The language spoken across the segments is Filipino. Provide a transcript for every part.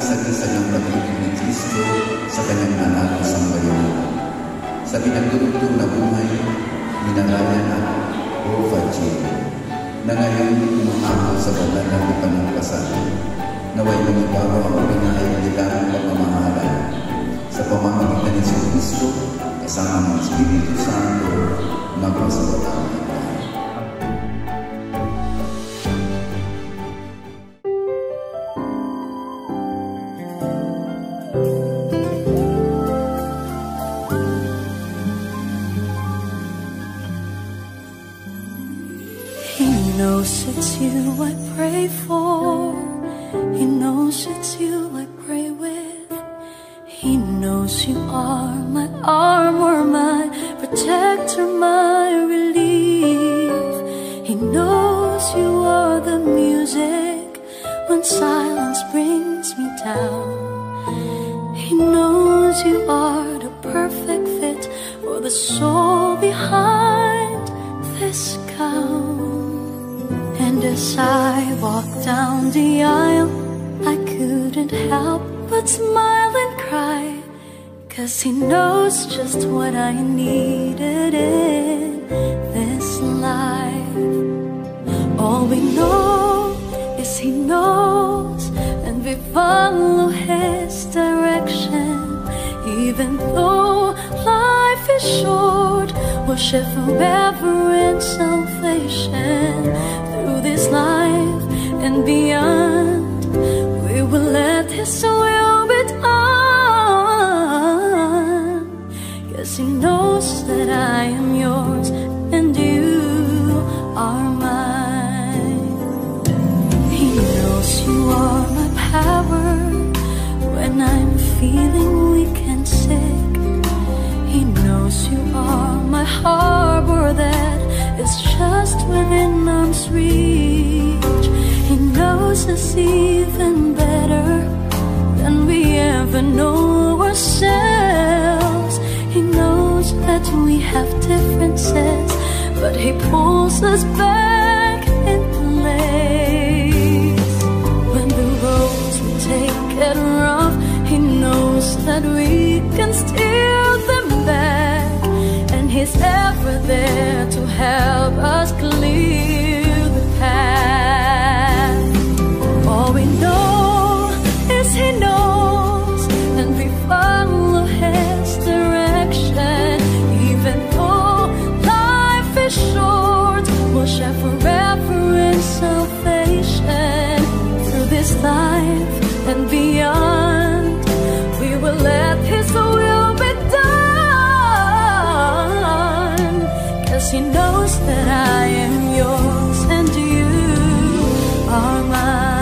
kagisag-gisagang pag-ibig ni Kristo sa kanyang anak na sambayanan. Sa pinagdurugtong na buhay, minarayan at Ofajin, na ngayon umahako sa banal na ipanagpasan, naway nangibago ang pinahayalilang pagmamahalan sa pamamagitan ni Kristo kasama ng Espiritu Santo magpasawalang. He knows it's you I pray for. He knows it's you I pray with. He knows you are my armor, my protector, my relief. He knows you are the music when silence brings me down. He knows you are the perfect fit for the soul behind this gown. And as I walked down the aisle, I couldn't help but smile and cry, 'cause he knows just what I needed in this life. All we know is he knows, and we follow his direction. Even though life is short, we'll share forever in salvation. Through this life and beyond, we will let his will be done. 'Cause he knows that I am yours and you are mine. He knows you are my power when I'm feeling weak and sick. He knows you are my harbor that is just within arm's reach. He knows us even better than we ever know ourselves. He knows that we have differences, but he pulls us back in place. When the roads we take get rough, he knows that we can steer them back, and he's ever there to help us clear the path. All we know is he knows, and we follow his direction. Even though life is short, we'll share forever in salvation. Through this life and beyond, we will let his will be done. 'Cause he knows that I am yours and you are mine.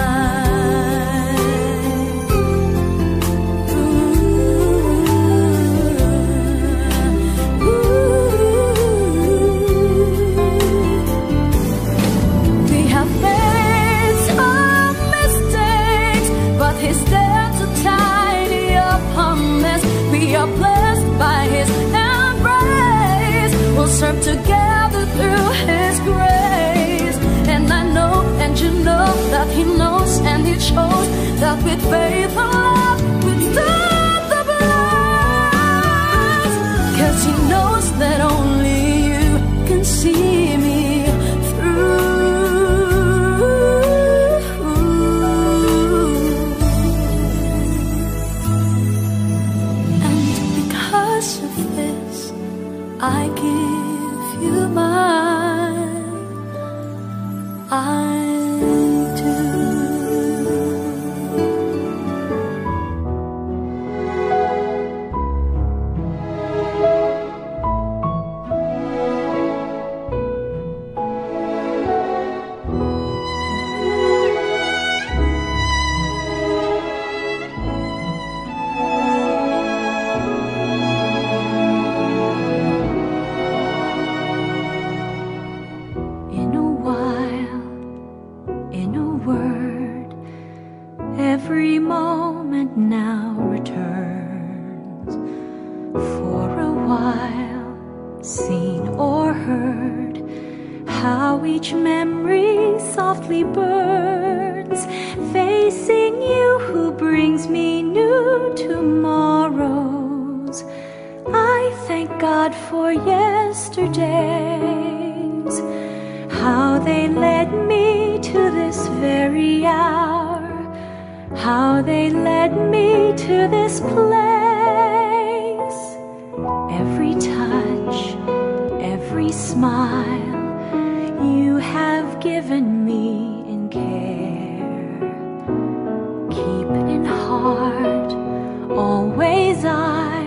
We have made some mistakes, but he's there to tidy up our mess. We are blessed by his embrace. We'll serve together through his grace. And I know, and you know, that he knows, and he shows that with faith and love we stand the blast. 'Cause he knows that only you can see me through. And because of this, I give you mine. I do. In a while, in a word, every moment now returns. For a while, seen or heard, how each memory softly burns, facing you who brings me God for yesterdays, how they led me to this very hour, how they led me to this place. Every touch, every smile you have given me in care, keep in heart, always I'll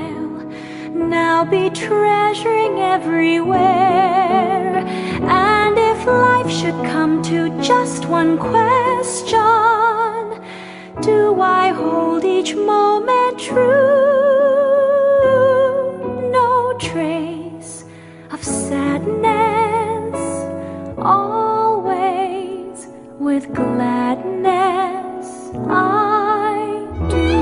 now be treasuring everywhere. And if life should come to just one question, do I hold each moment true? No trace of sadness, always with gladness I do.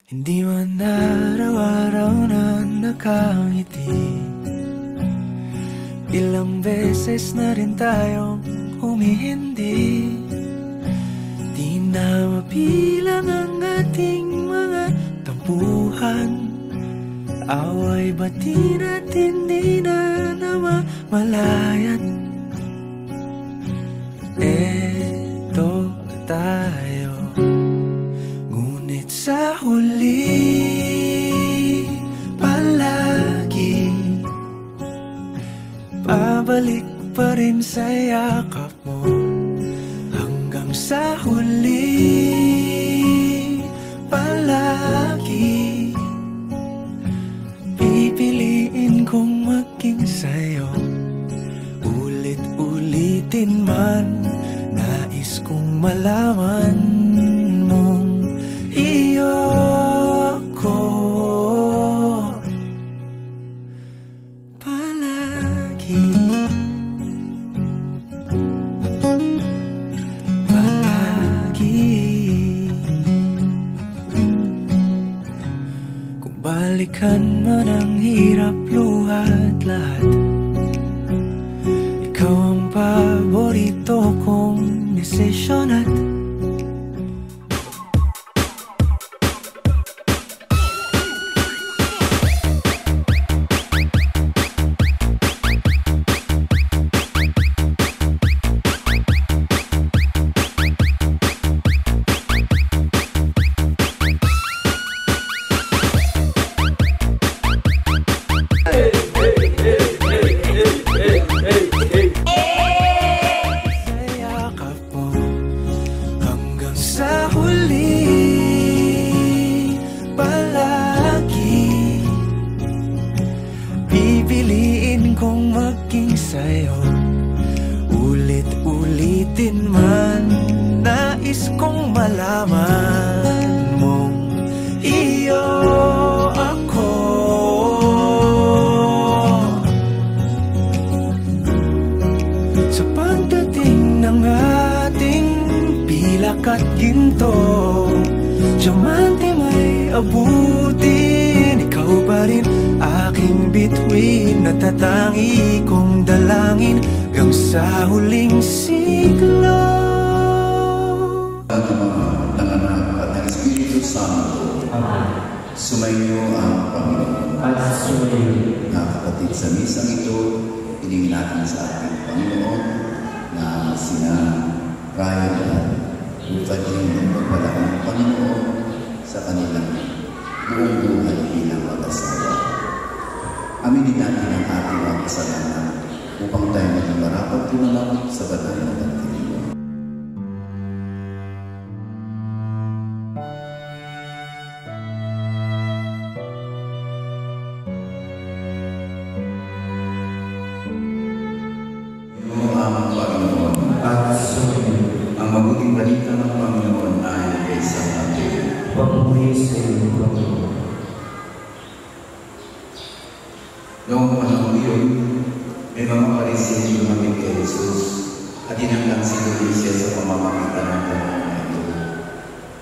Hindi man araw-araw na nakangiti, ilang beses na rin tayong humihindi. Di na mabilang ang ating mga tampuhan, away bati natin di na namamalayan. Eto tayo, ngunit sa huli palagi pabalik pa rin sa yakap mo. Hanggang sa huli palagi pipiliin kong maging sa'yo. Ulit-ulitin man, nais kong malaman mong iyo ko palagi. Kung balikan man ang hirap, luha at lahat, ikaw ang paborito kong desisyon at sa huli palagi pipiliin kong maging sa'yo. Ulit-ulitin man, nais kong malaman mong iyo ako. Sa pagdating ng ating pilak at ginto, diamante may abutin, ikaw pa rin aking bituin, natatangi kong dalangin hanggang sa huling siglo. Ang mga nanganak at ng Espiritu Santo, sumainyo ang Panginoon. At sumainyo. Mga kapatid, sa misang ito, hiningin natin sa ating Panginoon na sina Ryan at Rufadin ang magpalaan ng Panginoon sa kanilang buong buhay bilang mag-asawa. Aminin natin ang ating mga kasalanan upang tayo maging marapat tumalak sa banal na pagtitiwala. Ang mabuting balita ng Panginoon ay kay San Mateo. Pagmuli sa iyo, Panginoon. Noong panahon iyon, may mga Pariseo lumapit kay Jesus at dinanggang sinuli siya sa pamamagitan ng tanong na ito.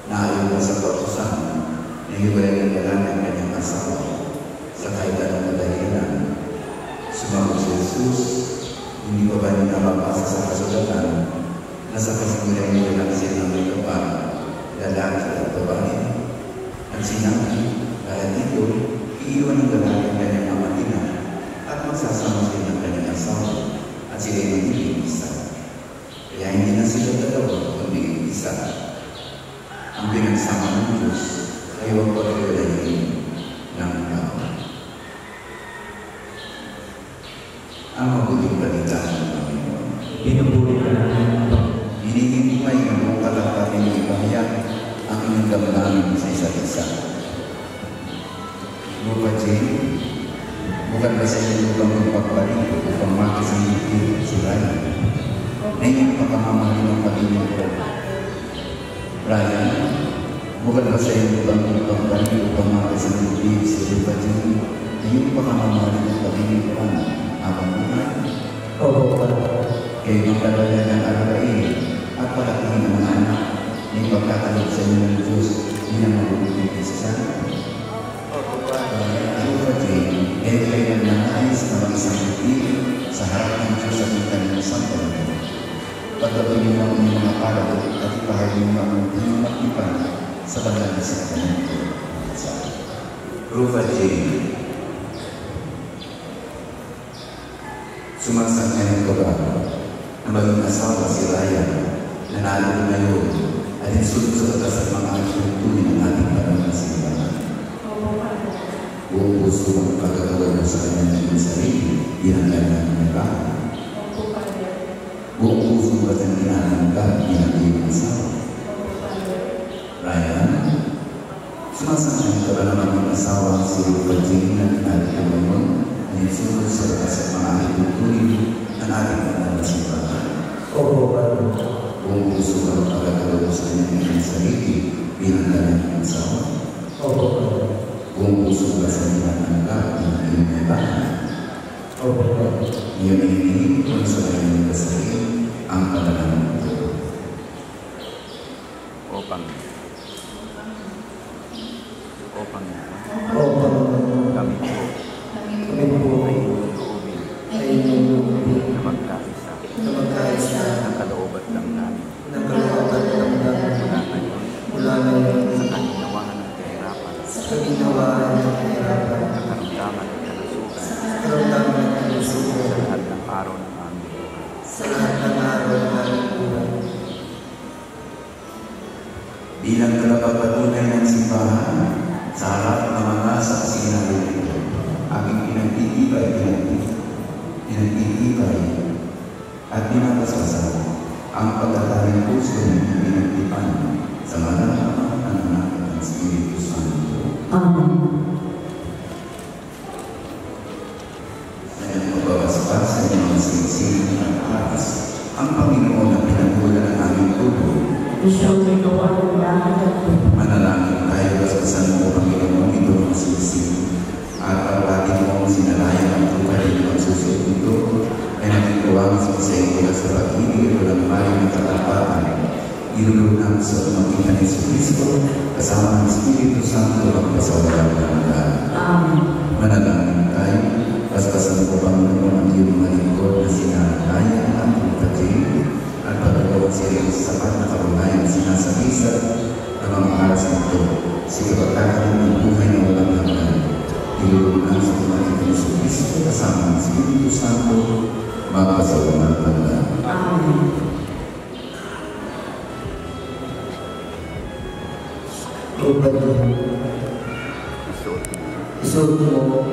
Naayon ba sa kautusan na hiwalay ng lalaki ang kanyang asawa sa kahit anong kadahilan? Sumagot si Jesus, hindi pa ba niya mabasa sa kasulatan na sa kasimulay niya lang siya ng may kapal, lalaki at babae? At sinabi, dahil dito, iiwan ng lalaki ang kanyang amatina at magsasama sila ng kanyang asawa at sila ay magiging isa. Kaya hindi na sila dalawa kundi isa. Ang pinagsama ng Diyos ay huwag pagkakalayin ng tao. Ang mabuting balita ng Panginoon. Pinupuli ka namin. Hinihintay ng buong kalapati ng ipahayag ang inyong damdamin sa isa't isa. Lupa Jane, bukan ba sa inyo lubang magpapalik upang makasangiti si Ryan? Na iyong pakamamahal ng pagiging ko. Ryan, bukan ba sa inyo lubang magpapalik upang makasangiti si Lupa Jane? Na iyong pakamamahal ng pagiging ko habang buhay? Oo, Kayo magdadala ng araw-araw at palakihin ng mga anak na ipagkakalog sa inyo ng Diyos bilang mabubuting Kristiyan. Kayo kayo nangais na mag-isang buti sa harap ng Diyos at ng kanyang sampalong. Pagdabin niyo ang inyong mga palad at ipahayag niyo ang inyong makipan sa banal na sakramento. Rufa J. Sumasang-ayon ka ba na maging asawa si Ryan na nalo ngayon at insulto sa batas at mga tuntunin ng ating banal na simbahan? Buong gusto mong pagkakawal mo sa kanyang ng sarili, bilang kanyang nagbahan. Buong gusto mo at ang ginananggan, bilang iyong asawa. Ryan, sumasang-ayon ka ba na maging asawa si Rufadin na natin ngayon na insulto sa batas at mga tuntunin ng ating banal na simbahan? Buong gusto mong pagkakawal mo sa kanyang ng sarili, bilang kanyang asawa. Kung gusto ka sa nilatanggap ng iyong kaibahan, iyon ay hinihingi ko sa kanyang kasari ang panalangin ito. O Panginoon, kami po ay inyong loobin na magkaisa ng kaloob at damdamin mula ngayon sa kaginawaan ng kahirapan, karamdaman at kalusugan sa lahat ng araw ng aming buhay. Bilang tagapagpatunay ng simbahan sa harap ng mga saksihan nito, aming pinagtitibay at pinapasasan ang pagkataling puso ng pinagtipan Siyang may gawa ng langit at lupa. Manalangin tayo, bastasan mo, Panginoon, ito ang sisi. At pagpatin mo sinalayan ang buhay ng susunod nito ay maging kuwang sa iyo sa pag-ibig at walang bayan ng katapatan. Ilulunang sa pamagitan ni Kristo kasama ng Espiritu Santo magpasawalang hanggan. Amen. Manalangin tayo, bastasan mo, Panginoon, ang iyong mga lingkod na sinalayan at pagpatin at pagkakawag siya sa sapat na karunayang sinasabisa ng mga aras nito sa kapagkakaroon ng buhay na walang hanggan. Ilulungan sa pamagitan ni Kristo kasama ng Espiritu Santo magpasawalang hanggan. Amen. Tupad mo. Isuot mo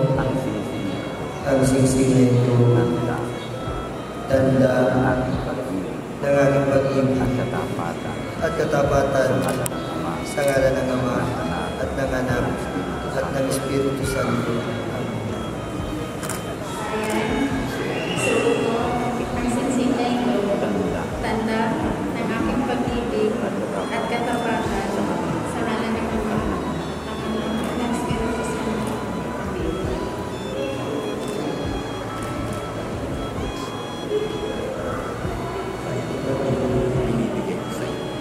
ang singsimento, tanda ng aking pag-ibig at katapatan sa ngalan ng Ama at ng Anak at ng Espiritu Santo. Ang singsingay ko, tanda ng aking pag-ibig at katapatan sa ngalan ng Ama at ng Espiritu Santo.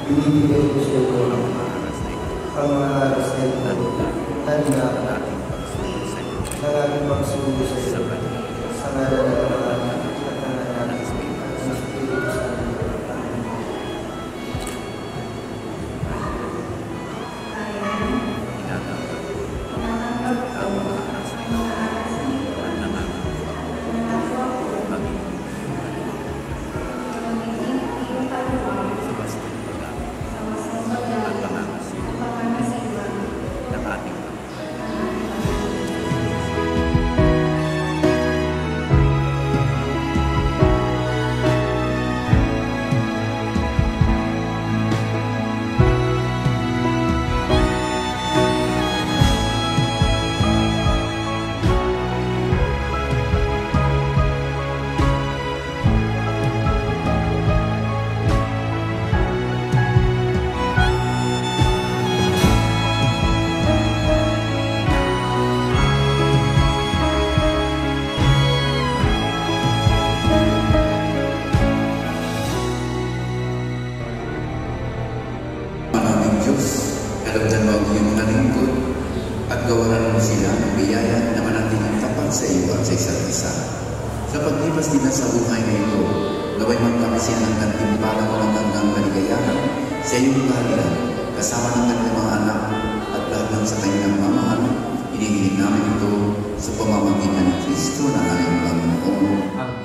Binibigay ko sa iyo ang mga aras na ito, tanda ng aking pagsubo sa iyo sa ngalan ng Ama at ng Anak at ng Espiritu Santo. Kalugdan mo ang iyong mga lingkod at gawaran mo sila ng biyaya na manatiling tapat sa iyo at sa isa't isa. Sa paglipas nila sa buhay na ito, gaway magkakasya ng gantimpala mo ng hanggang kaligayahan sa iyong kahalian, kasama ng kanilang mga anak at lahat ng sa kanilang mamahal. Hinihiling namin ito sa pamamagitan ni Kristo na aming Panginoon. Amen.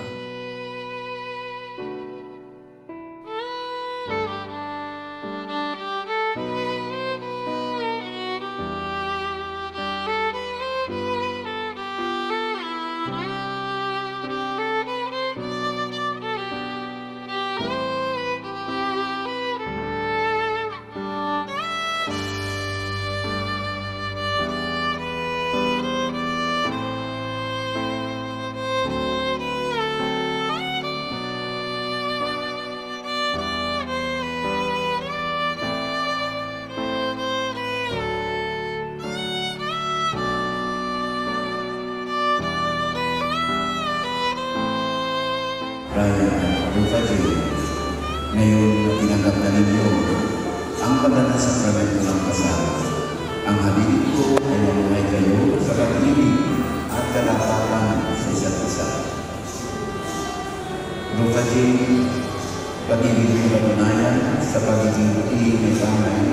Raya Rufaji, ngayon na tinanggap na ninyo ang pagdana sa sakramento ng kasal. Ang habilin ko ay mamuhay kayo sa pag-ibig at kalapatan sa isa't isa. Rufaji, pag-ibig ko patunayan sa pagiging may pamay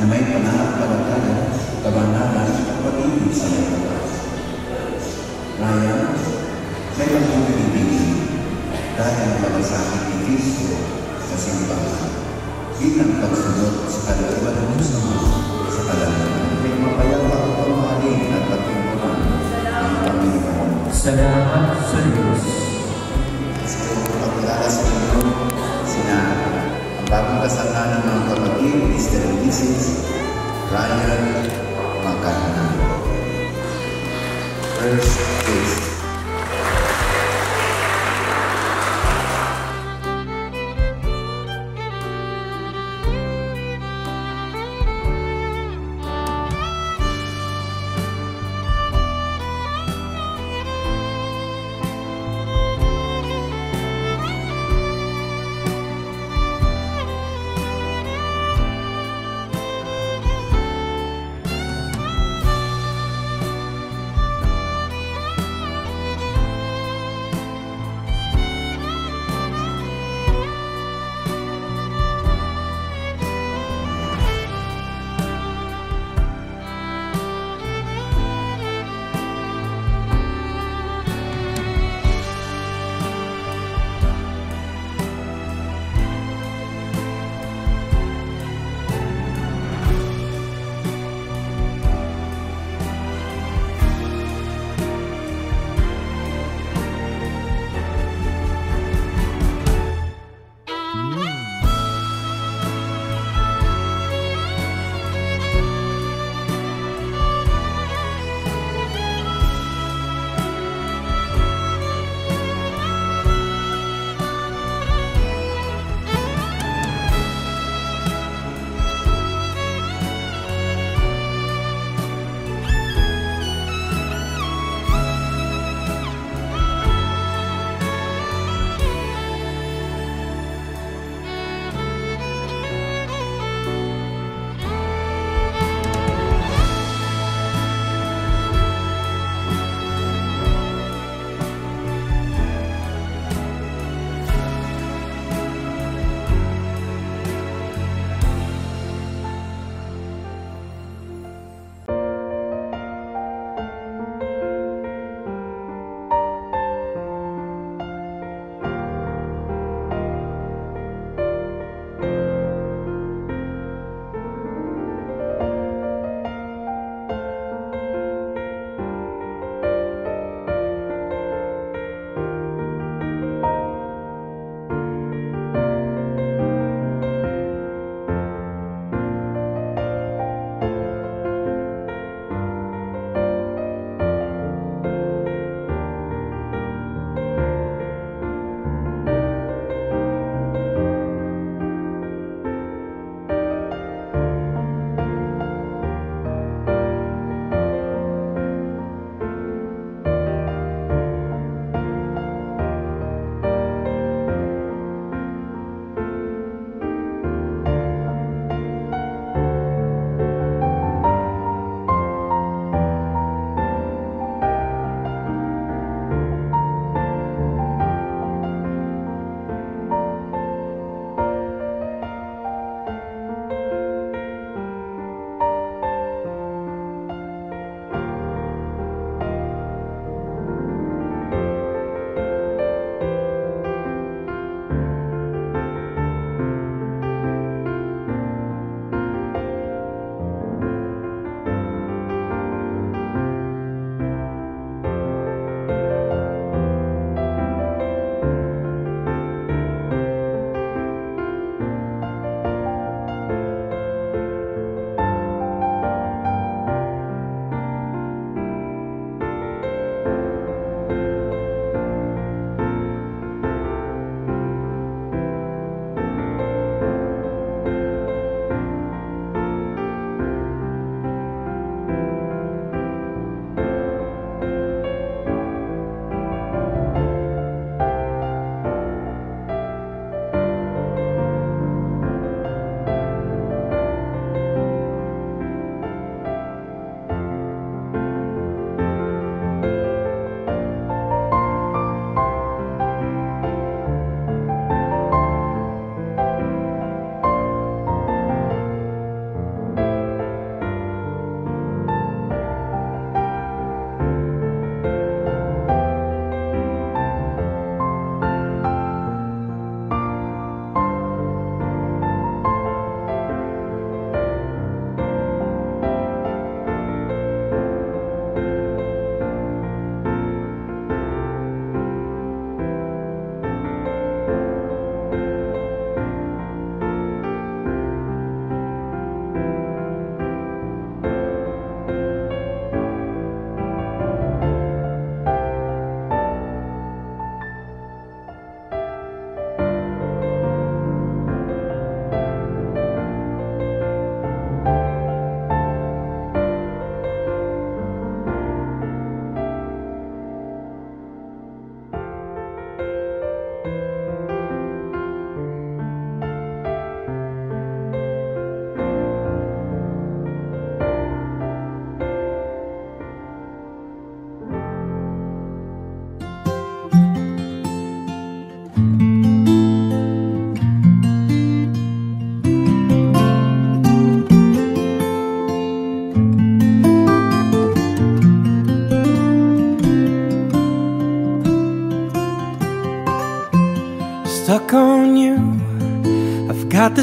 na may pananampalataya, kabanalan at pag-ibig sa mga. Raya, may pag-ibig dahil pag-isakit ni Kristo sa simbahan bilang pagsunod sa kalooban ng Diyos Ama sa kalagayan. May mapayapang pamahalin at pagtungkulan ng Panginoon. Salamat sa Diyos. Sa pagkilala sa inyo, sina ang bagong kasalanan ng mga kapatid, Mr. and Mrs. Ryan Magana. First case.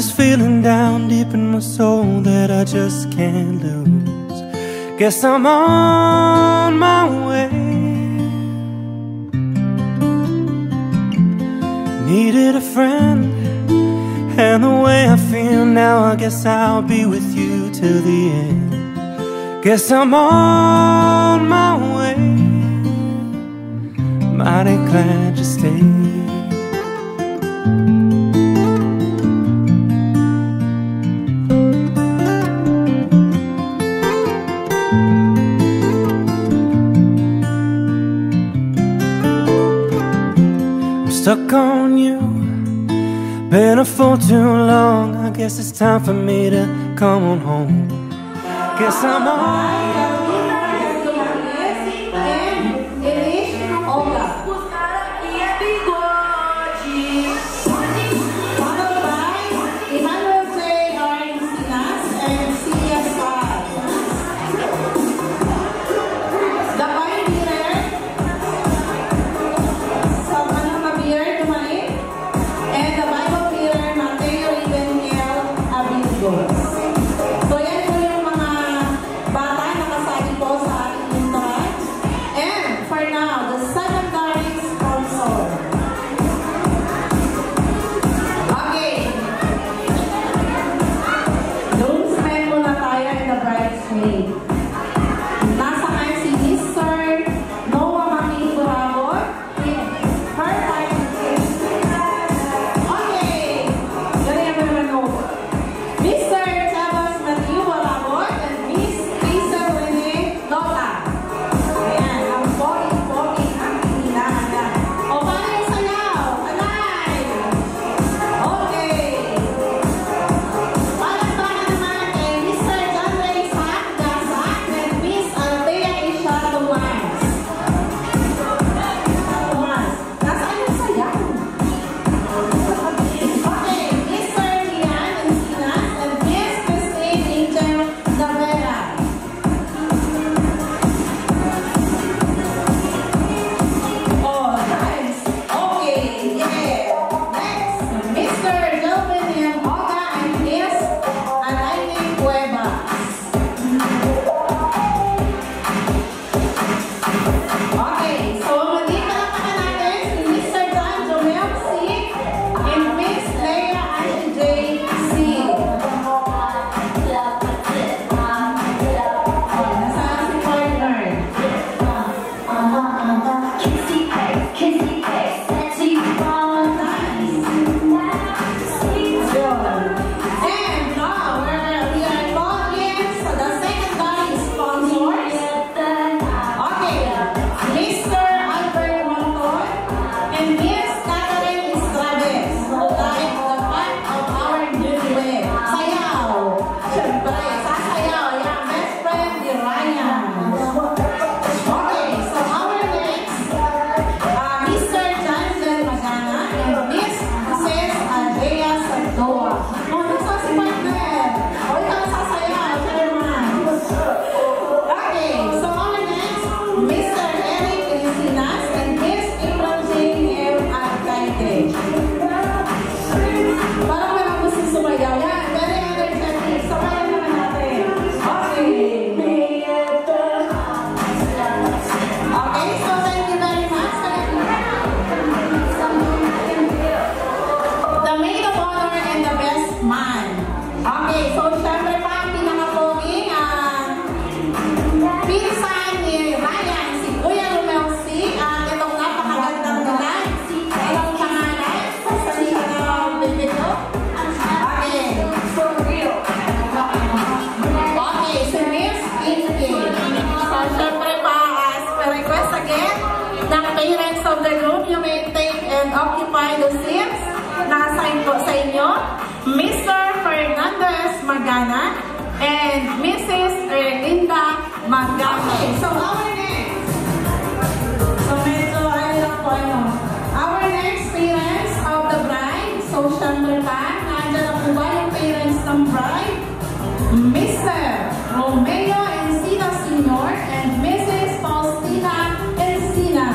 this feeling down deep in my soul that I just can't lose. Guess I'm on my way. Needed a friend, and the way I feel now, I guess I'll be with you till the end. Guess I'm on my way. Mighty glad you stayed. Stuck on you, been a fool too long. I guess it's time for me to come on home. Guess I'm on. Mr. Fernandez Magana and Mrs. Erlinda Magana. So our next, our next parents of the bride. So syempre pa, nandiyan na po ba yung parents ng bride? Mr. Romeo Encina Sr. and Mrs. Faustina Encina.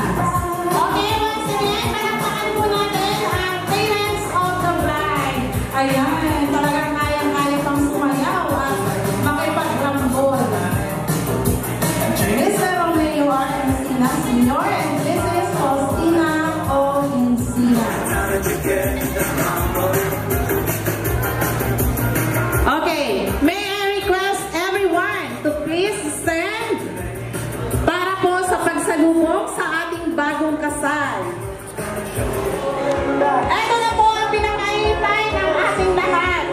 Okay, once again, palakpakan po natin ang parents of the bride. Ayan, please stand para po sa pagsalubong sa ating bagong kasal. Ito na po ang pinakahintay ng ating lahat.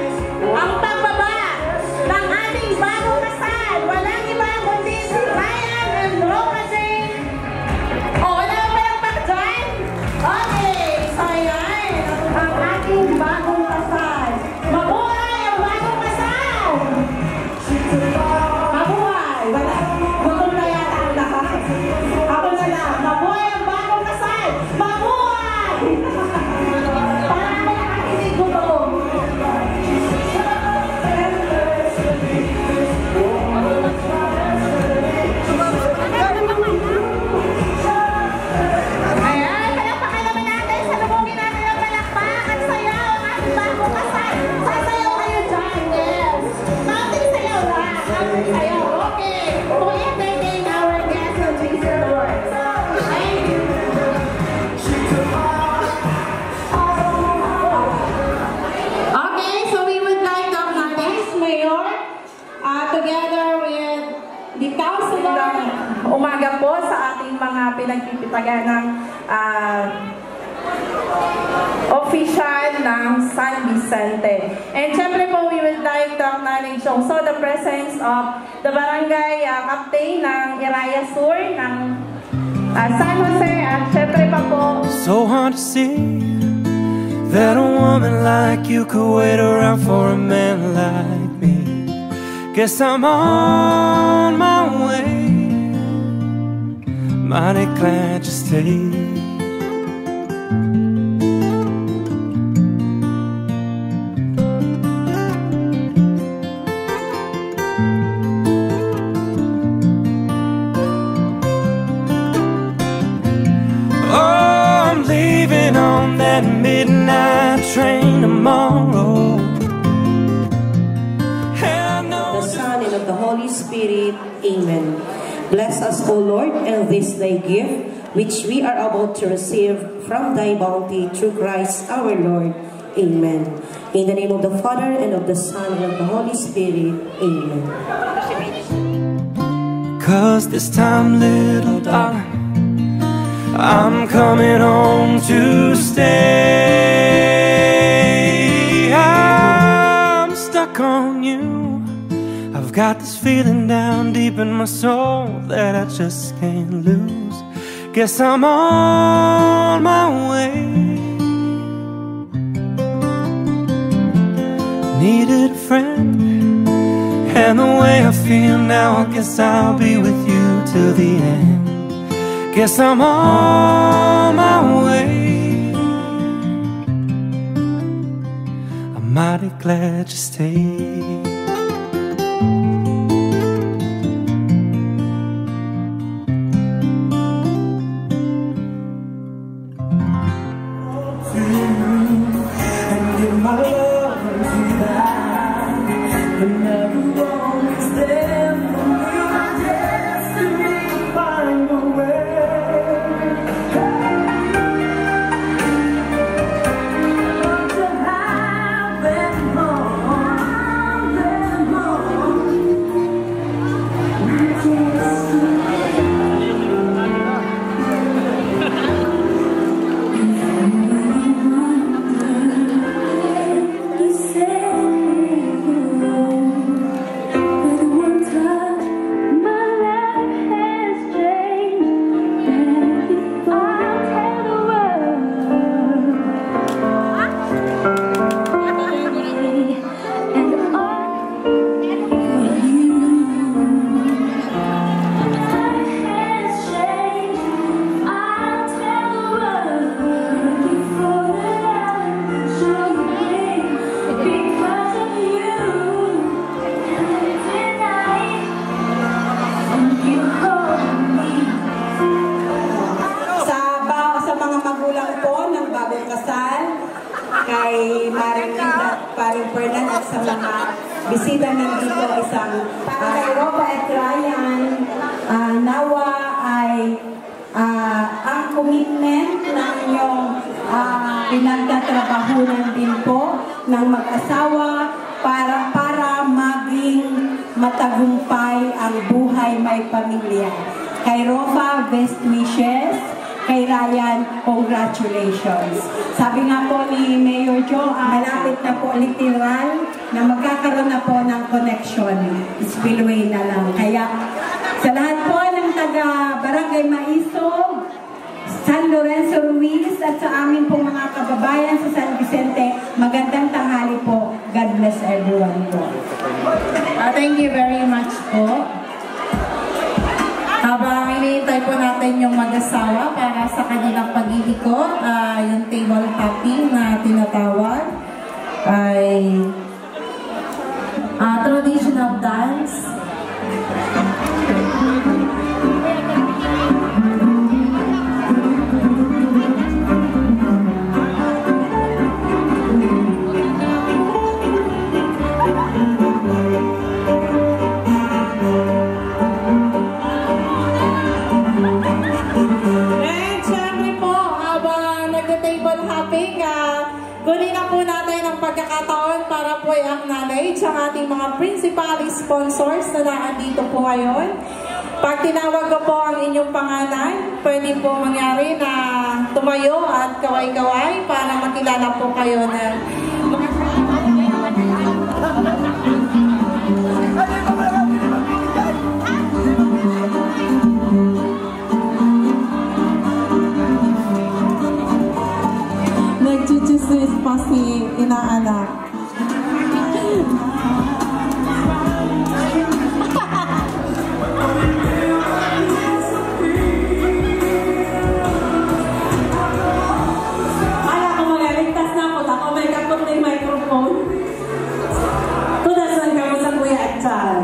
Ang pagbaba ng ating bagong kasal. Walang iba kundi si Ryan and Roma Jane. O, wala ba yung pag-join? Okay, so yan ang ating bagong kasal. Mabuhay ang bagong kasal! Mabuhay! Gutom na yata ang lahat. Ako na lang. Mabuhay ang bagong kasal! Mabuhay! Parang ako nakakinig gutom. Ayan, palakpakan naman natin. Salubungin natin ang palakpak at sayaw ang ating bagong kasal. Sasayaw kayo dyan, yes. Counting sayaw lang. Counting sayaw. Okay. To entertain our guests on Jesus Lord. Thank you. Okay, so we would like to acknowledge Mayor together with the councilor. Umaga po sa ating mga pinagpipitagan ng official ng San Vicente. And syempre po, we would like to acknowledge also the presence of the barangay captain ng Iraya Sur ng San Jose. At syempre pa po, So hard to see that a woman like you could wait around for a man like me. Guess I'm on my way. Mighty glad you stayed. Oh, I'm leaving on that midnight train tomorrow. The Son and of the Holy Spirit. Amen. Bless us, O Lord, and this thy gift, which we are about to receive from thy bounty through Christ our Lord. Amen. In the name of the Father, and of the Son, and of the Holy Spirit. Amen. 'Cause this time, little darling, I'm coming home to stay. I'm stuck on you. I've got this feeling down deep in my soul that I just can't lose. Guess I'm on my way. Needed a friend, and the way I feel now, I guess I'll be with you till the end. Guess I'm on my way. I'm mighty glad you stayed. bisita nandito isang kay Roba at Ryan, nawa ay ang commitment ng inyong pinagtatrabahunan din po ng mag-asawa para maging matagumpay ang buhay may pamilya. Kay Rofa, best wishes. Kay Ryan, congratulations. Sabi nga po ni Mayor Joe, malapit na po literal na magkakaroon na po ng connection. Spillway na lang. Kaya sa lahat po ng taga Barangay Maisog, San Lorenzo Ruiz at sa amin pong mga kababayan sa San Vicente, magandang tanghali po. God bless everyone po. Thank you very much po. Habang iniintay po natin yung mag-asawa para sa kanilang pag-iikot, yung table tapping na tinatawag ay traditional dance. Kunin na po natin ang pagkakataon para po i-acknowledge ang ating mga principal sponsors na naandito po ngayon. Pag tinawag ko po ang inyong pangalan, pwede po mangyari na tumayo at kaway-kaway para makilala po kayo ng mga... Nag-chismis pa si inaanak. Kaya ko magaligtas na ako. Ako may kakot na yung microphone. Tudasan ka mo sa kuya at Chal.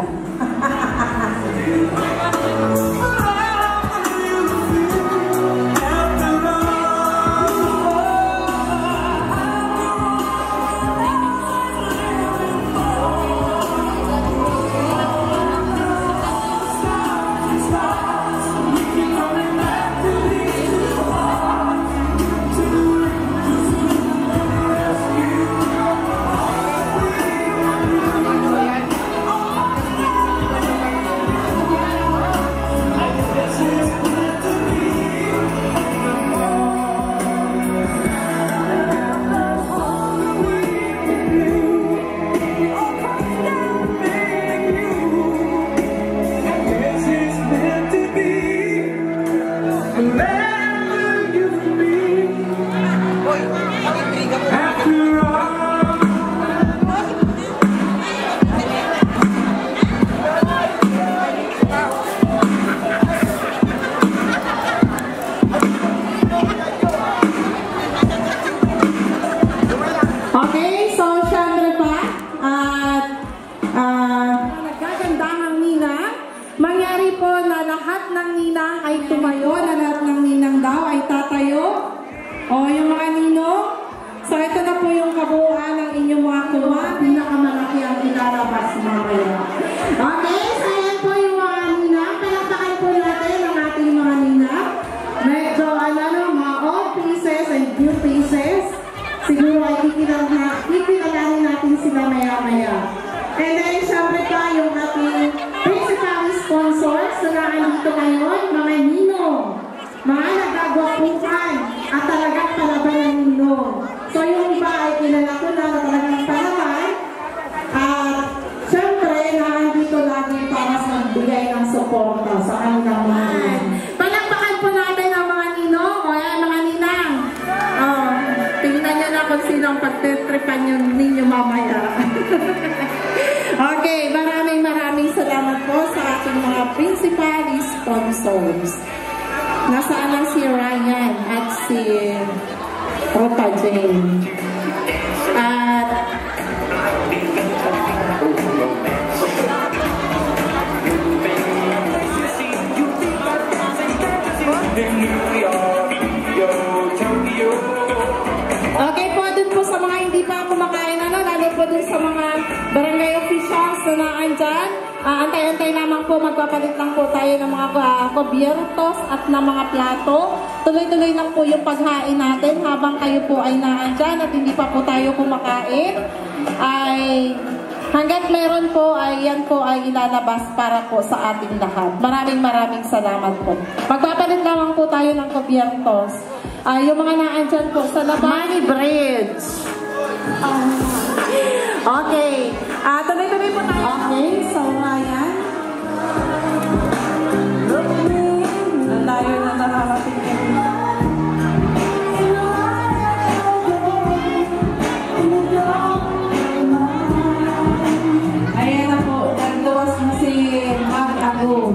Nasaan lang si Ryan at si Rota Jane. At okay po, dun po sa mga hindi pa kumakain, lalo po dun sa mga barangay officials na naandyan. Antay-antay naman po, magpapalit lang po tayo ng mga kubiertos at ng mga plato. Tuloy-tuloy lang po yung paghain natin habang kayo po ay naandyan at hindi pa po tayo kumakain. Ay Hanggat meron po, ay yan po ay ilalabas para po sa ating lahat. Maraming salamat po. Magpapalit lamang po tayo ng kubyertos. Yung mga naandyan po sa labas. Money Bridge. Okay. Tuloy-tuloy po tayo. Okay, so Ryan. Tayo na nakarating. Ayan na po, nagluwas na si Mag-Ago.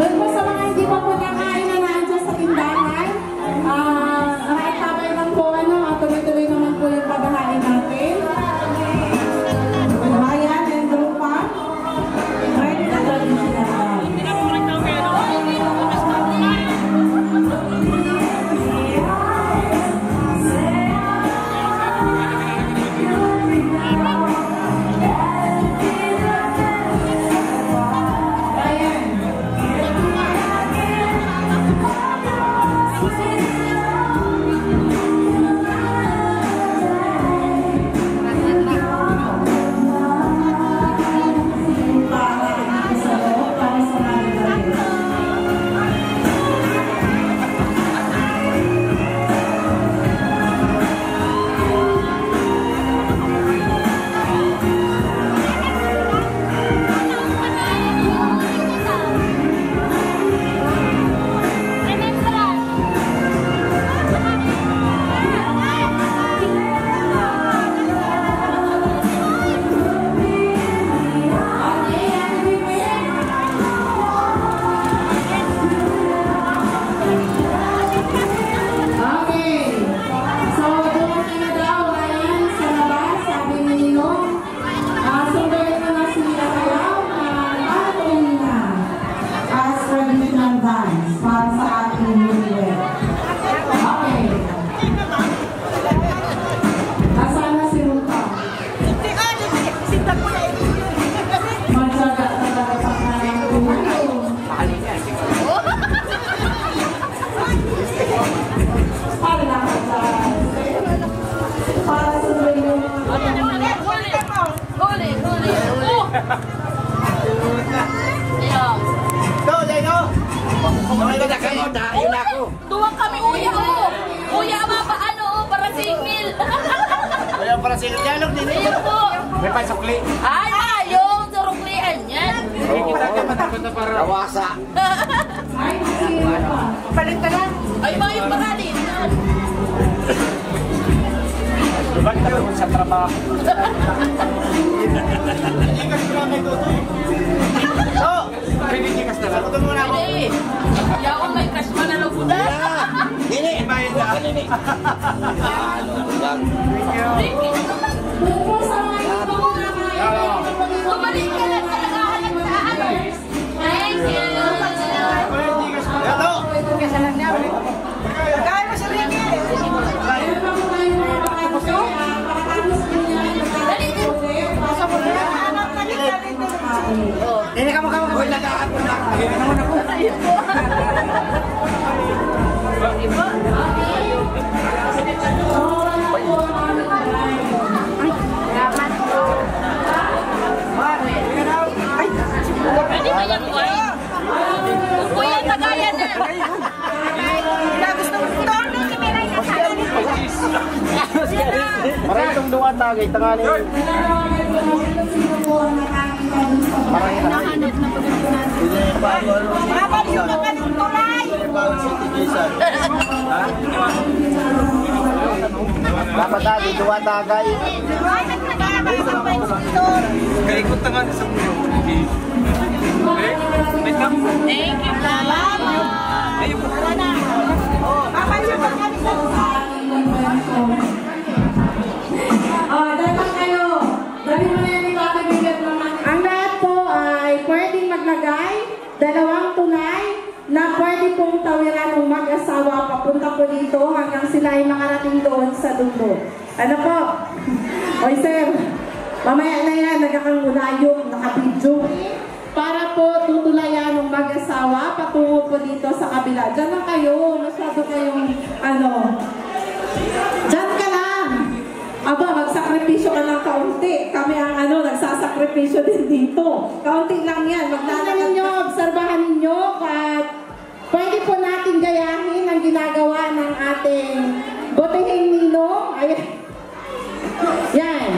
Doon po sa mga hindi pa po nakain na naandyan sa tindahan, nakaitabay lang po, tuloy-tuloy naman po yung paghahain natin. Ryan and Rupa. Ready na traditional. Tuwang kami uya ko. Uya mapaano, para singil. Uya para singil. Dialog din. Ayun po. May pasukli. Ay, yung suruklian yan. Kita ka matakot na para rawasa. Palit ka lang. Ay, mga yung pangalit. Diba kita naman sa trabaho? Oh! Pinikikas na lang. Tutun muna ako. Hindi. Kaya ako may cash pa na lubuda. Hindi. Ibayin na. Hindi. Thank you. Bumalik ka lang sa naghahanap sa others. Thank you. Yato! Kaya mo sa Ricky. Hindi ka makakawin na lahat. Hindi naman ako. Pwede ba yan, Kuya? Kuya, tagayan na. Gusto mo ito? Marami itong duwan tagay. Tangali. Marami na. Nahanap na pagkakas natin. Mabal yung naman yung tulay. Dapat tayo, duwa tagay. Kaikot na nga sa mga. Thank you, Salamat. Ayun po. Dapat kayo. Dali mo na yan ibabigyan naman. Ang lahat po ay pwedeng maglagay, 2 tulay na pwede pong tawiran ng mag-asawa papunta po dito hanggang sila ay makarating doon sa dulo. Ano po? Oy sir, mamaya na yan, nagkakangulayo, nakabidyo. Para po tutulayan ng mag-asawa patungo po dito sa kabila. Diyan na kayo, masyado kayong ano. sakripisyo din dito. Kaunti lang yan. Tingnan ninyo, obserbahan ninyo at pwede po natin gayahin ang ginagawa ng ating butihing ninong. Ayan. Yan.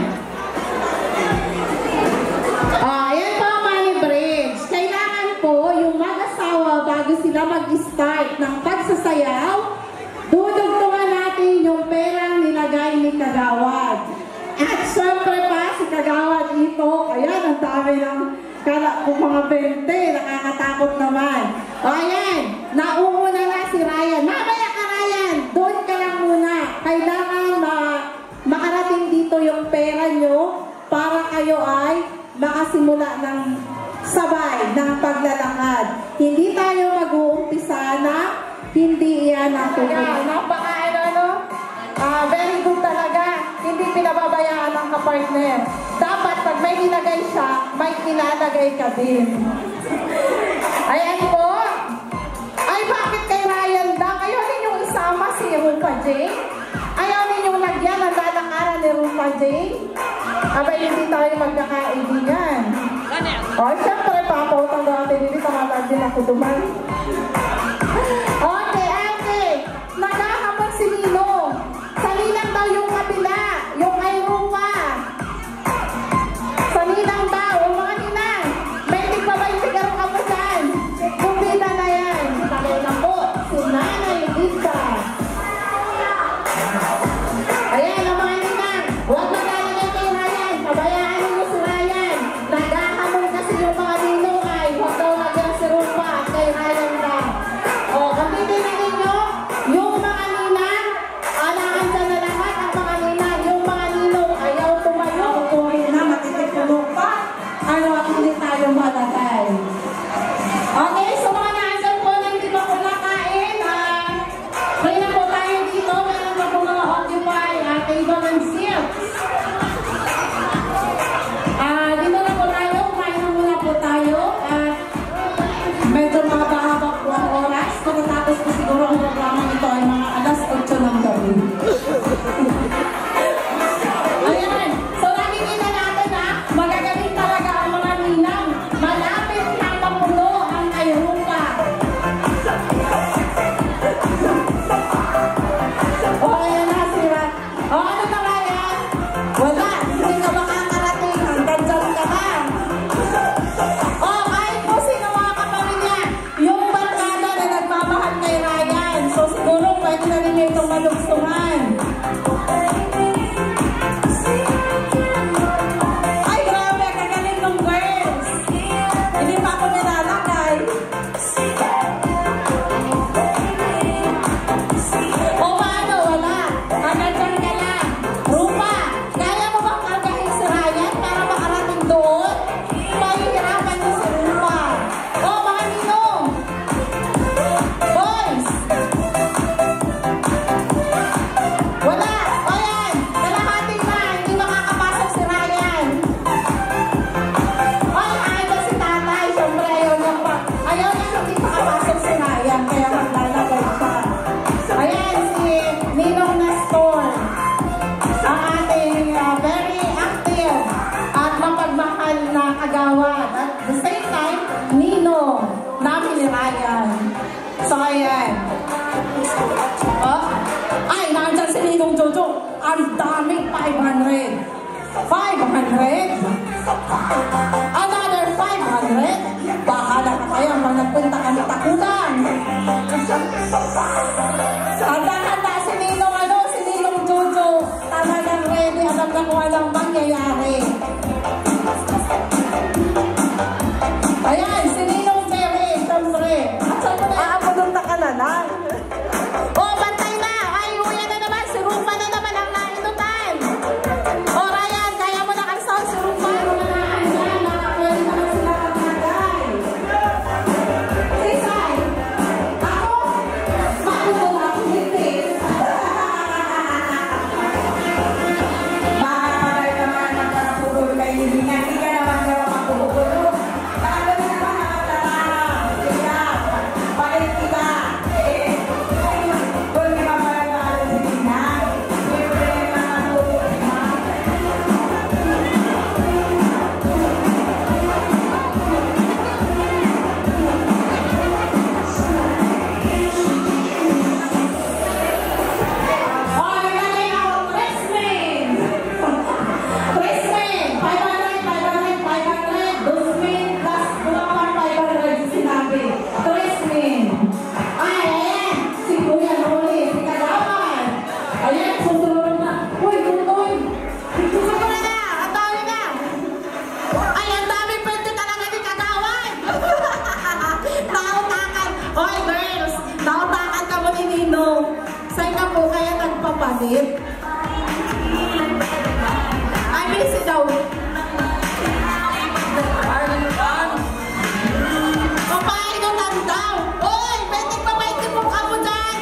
Ayan po, Money Bridge. Kailangan po yung mag-asawa bago sila mag-start ng pagsasayaw, dudugtungan natin yung perang nilagay ni Kagawad. At syempre pa, si Kagawad ito, ayan, ang dami ng kala kung mga 20, nakakatakot naman. Ayan, nauuna na si Ryan. Mamaya ka, Ryan, doon ka lang muna. Kailangan makarating dito yung pera nyo para kayo ay makasimula ng sabay ng paglalakad. Hindi tayo mag-uumpisa na hindi yan ang tugtog. Very good talaga. Hindi pinababayaan ang kapartner. Dapat pag may nilagay siya, may ilalagay ka din. Ayan po. Ay, bakit kay Ryan lang? Ayaw ninyong isama si Rupa J? Ayaw ninyong lagyan ang lalakaran ni Rupa J? Abay, hindi tayo magkakaibigan. O, syempre, papautang natin. Hindi tamatag din ako duman. Okay. Naghahamon si Nino. Salinang daw yung kabila. Yung ay Rupa. Salinang daw. O mga ninang. May tigpabay sigaro ka mo dyan. Kumbita na yan. Salinang po. Si Nanay Lisa. Ayan ang mga ninang. Huwag maglalagay kay Ryan. Pabayaan niyo si Ryan. Naghahamon kasi yung mga Nino ay huwag daw lagyan si Rupa at kay Ryan lang. O, kampitin na ninyo. Yung mga ninang, alangan dyan na lahat ang mga ninang. Yung mga ninong ayaw tumayo. Tutuloy na, matitipulog pa. Ano at hindi tayo malagay. Okay, so mga nandyan po na hindi pa kumakain. Pray na po tayo dito. Meron na po mga occupy table and seats. Dito na po tayo. Kumain na muna po tayo. Medyo mahaba-haba po ang oras. Pagkatapos po siguro ang programa nito ay mga alas 8 ng gabi. Ayan. So nakikita natin magagaling talaga ang mga ninang. Malapit na mapuno ang Ayrupa. O ayan na sila. O ano na nga yan? Wala. Hindi ka makakarating. Hanggang dyan ka lang. O kahit po sino mga kapamilya, yung barkada na nagmamahal kay Ryan. So siguro pwede na rin itong malugsungan. Ay grabe, kagaling ng girls. Hindi pa ako nilalakay. O paano? Wala. Hanggang dyan ka lang. Rupa, kaya mo bang kargahin si Ryan para makarating doon? Mahihirapan niyo si Rupa. O mga ninong. Boys. Wala. O yan. Kalahating na. Hindi makakapasok si Ryan. O ayaw si tatay. Siyempre ayaw niya pa. Ayaw niya hindi makapasok si Ryan. Kaya maglalagay siya. Ayan si Ninong Nestor. Ang ating very active at mapagmahal na kagawad. At the same time, Ninong namin ni Ryan. So ayan. Oh. Ay, nandyan si Ninong Jojo. Ang daming 500. 500? Another 500? Bahala ka kayo pag nagpunta kami takutan. Handa-handa si Ninong Jojo. Talagang ready. Alam na kung anong mangyayari. Ayan, si Ninong Jerry. Siyempre. At siyempre, aabudong na ka na lang. O, bantay na. Ay, uya na naman. Si Rupa na naman ang nainutan. O, Ryan, kaya mo na kalsaw si Rupa. basit. Ay, busy daw. Papainutan daw. Uy, pwede pa ba ito mo ka mo dyan?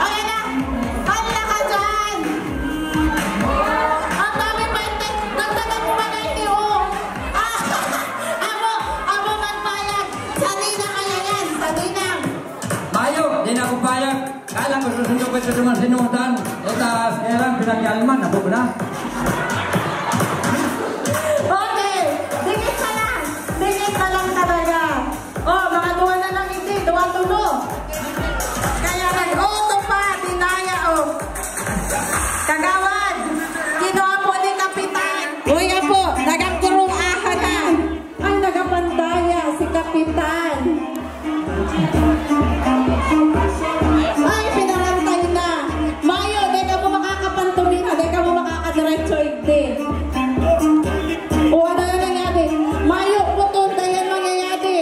Ayan na. Hala ka dyan. Ang dami pa ito. Nagdagan mo ba na ito? Amo magpayag. Salina kaya yan. Salina. Mayo, di na ako payag. Kala ko susunod ko ito naman sinutan. Ito, sekarang pinagyalman. Ako ba na? Okay. Dikit ka lang. Dikit ka lang talaga. Oh, mga duwa na lang iti. Duwa tulo. Kaya nag-auto pa. Dinaya, oh. Kagawad. Kinuha po ni Kapitan. Uy, po. Nagangkurong aha na. Ay, nagapandaya si Kapitan. Ay, pinarantay na. Mayo, di ka mo makakapantumin ha. Di ka mo makakadiretso hindi. O, ano na nangyari? Mayo, putol na yan mangyayari.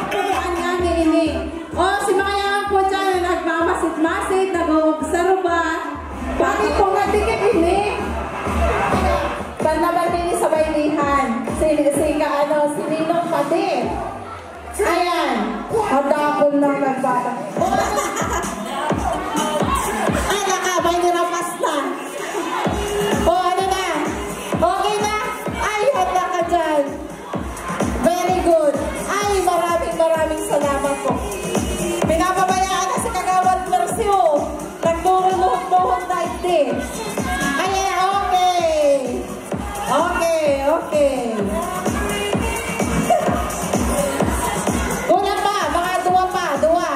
Kailan nga ni ini. O, si Maya po dyan na nagmamasit-masit, nag-observa. Bakit po nga dikit ini? Panaban din sa baylihan. Si Ninong pati. Ayan. Hadapon na nagbata. Ay, nakabay nirapas na. O, ano na? Okay na? Ay, handa ka dyan. Very good. Ay, maraming salamat po. Pinapabayaan na si Kagawad Mercio. Nagturo-luhod na iti. Ayan, okay. Okay. Una pa, mga dua.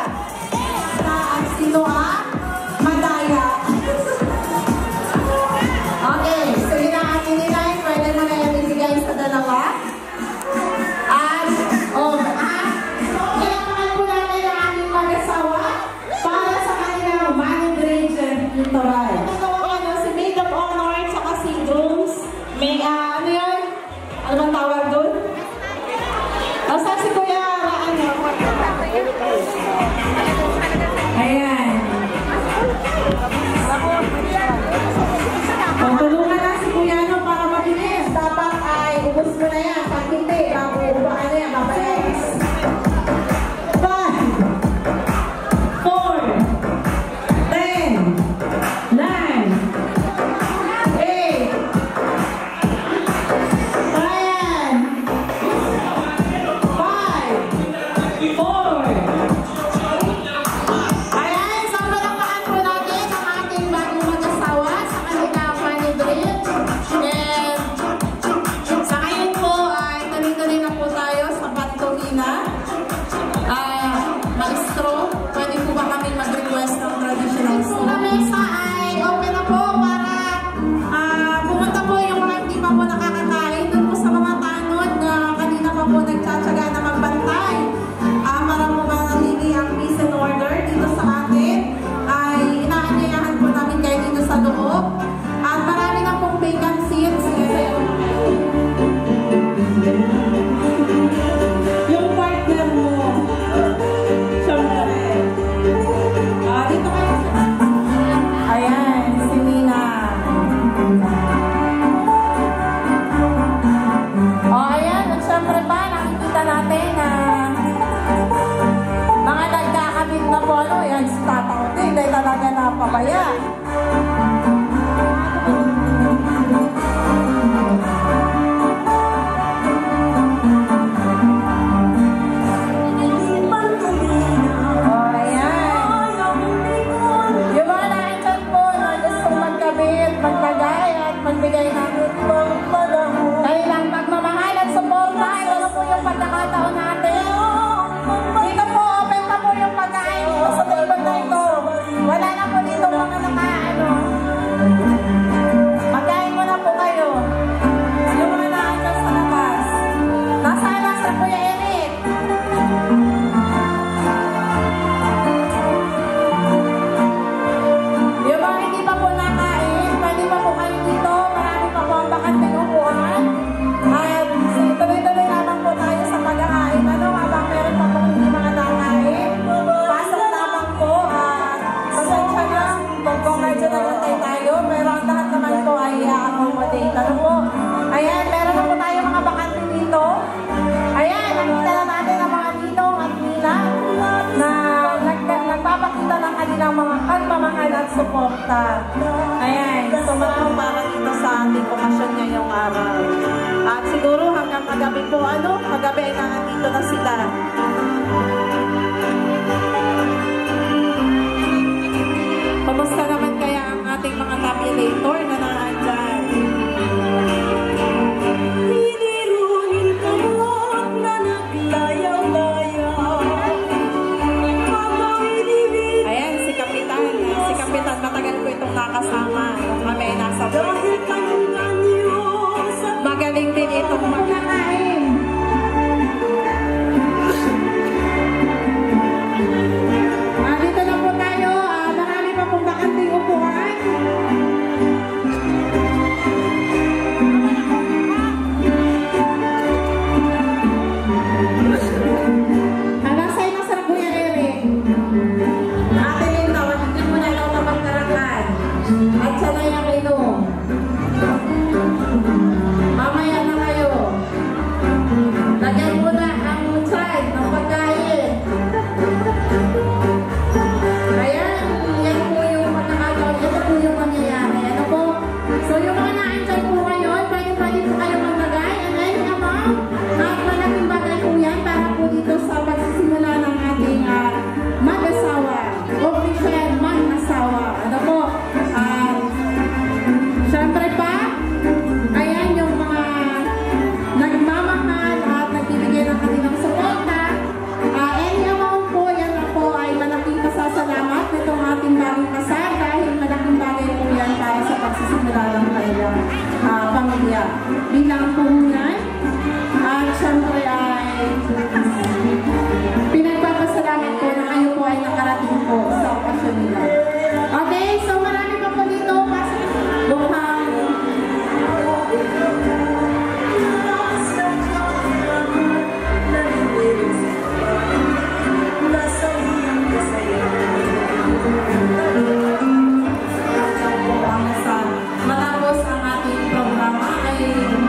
Ang sino madaya. Okay, sige na ang ininay. Pwede mo na yung ibigay sa dalawa. Kailangan po natin ang aming mag-asawa para sa kanilang manager tutoral. Si Maid of Honor at si Grooms. May, ano yun? Ano bang tawag doon? Asa si Kuya, Ayan. Pagtulungan na si Kuya para mabilis. Dapat ay ubos mo na yan. Pag hindi, bago ubaan na yan, babalik. 5, 4, 10, 9, 8, ayan. 5, 4. Ayan, sa palakpakan po natin ang ating bagong mag-asawa sa kanilang manibrit. And sa ngayon po ay tuloy-tuloy na po tayo sa pantolina. Maestro, pwede po ba kami mag-request ng traditional song? Sa mesa ay open na po para pumunta po yung mga hindi pa po nakakakain. Doon po sa mga tanod na kanina pa po nagtsatsaga na magbantay. Para po manatili ang peace and order dito sa atin. Ay inaanyayahan po namin kayo dito sa loob. At marami na pong vacant seats. Yung partner mo. Siyempre. Dito kayo. Ayan, si Nina. Ayan, at siyempre pa, nakikita natin na mga nagkakabit na po, ano, yan, si Tatang Ting, dahil talaga napabaya. Magbigay ng kayo lang magmamahal at suporta. Ito na po yung pagkakataon natin. Dito po, open pa po yung pagkain dito sa table na ito. Wala na po dito mga magkain mo na po kayo. Yung mga naandyan sa labas. Nasaan na sa Kuya Eric? Yung mga hindi pa po nakain, pwede pa po kayo dito. Marami pa po ang bakanteng upuan. At tuloy-tuloy naman po tayo sa pag-ahain. Habang meron pa po hindi mga nakain. Pasok naman po. Pasensya date. Ano po? Ayan, meron na po tayo mga bakante dito. Ayan, nakita na natin ang mga ninong at nina na nagpapakita ng kanilang mga pagmamahal at suporta. Ayan, sumalang para dito sa ating okasyon ngayong araw. At siguro hanggang kagabi po, kagabi ay nandito na sila. Kamusta naman kaya ang ating mga tabulator na nandyan? Hinirunin ka na naglayaw-layaw. Ayan, si Kapitan. Si Kapitan, matagal ko itong nakasama. Nung kami ay nasa Dahil kayong ganyo sa magaling din itong magkakain. Dito na po tayo. Marami pa pong bakanting upuan. Hanggang sa'yo na sarap Kuya Eric. Ate Linda, hindi mo na ikaw na magkarakan. At siya na yung inom. Mamaya na kayo. Lagyan mo na ang side ng pagkain. Ayan, yan po yung pagkakataon. Ito po yung mangyayari. Ano po? So yung mga na-enjoy po ngayon, pwede po kayo maglagay. And then, at malaking bagay po yan para po dito sa pagsisimula ng ating mag-asawa. Official mag-asawa. Ano po? Siyempre pa, ayan yung mga nagmamahal at nagbibigay ng kanilang suporta. Any amount po, yan na po ay malaking pasasalamat nitong ating bagong kasal dahil malaking bagay po yan para sa pagsisimula ng kanilang pamilya. Bilang po yan, at siyempre ay pinagpapasalamat po na kayo po ay nakarating po sa okasyon nila. Okay, so marami pa po dito mukhang matapos ang ating programa ay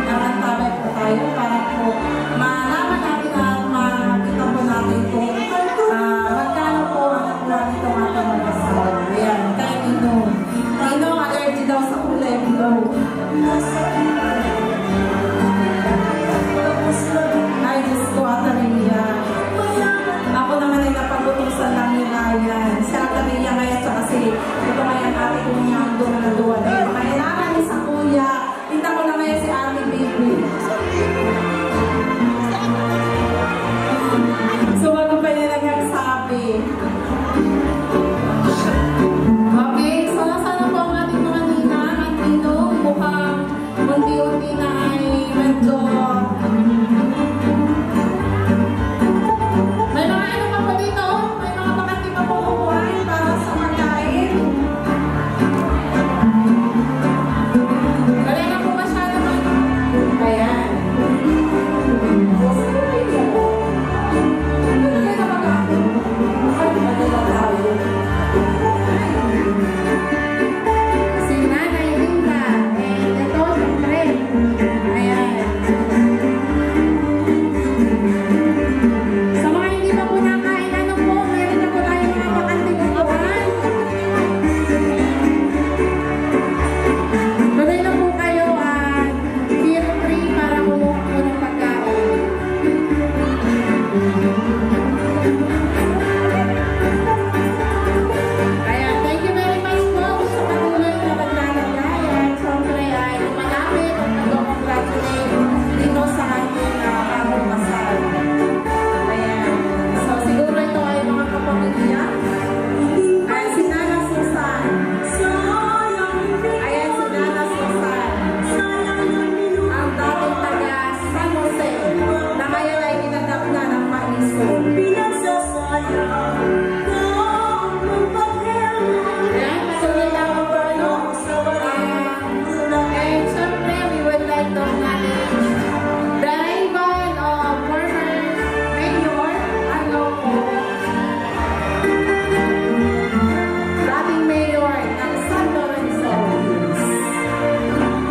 nakantabay po tayo para po malaman natin at makita po natin kung magkano po ang nakuha nitong ating mag-asawa. Ayan, kay Ninong. Ninong, allergy daw sa kulay. Ay, Diyos ko, Ataria. Ako naman ay napagutusan ng nilayan. Si Ataria ngayon sa kasi ito ngayon ate ko niya ang doon na duwan. Kailangan ni sa kuya. Tinta ko na ngayon si ate baby. So, bago pa nila nagsabi. Okay, so nasa na po ang ating mga ninang at ninong mukhang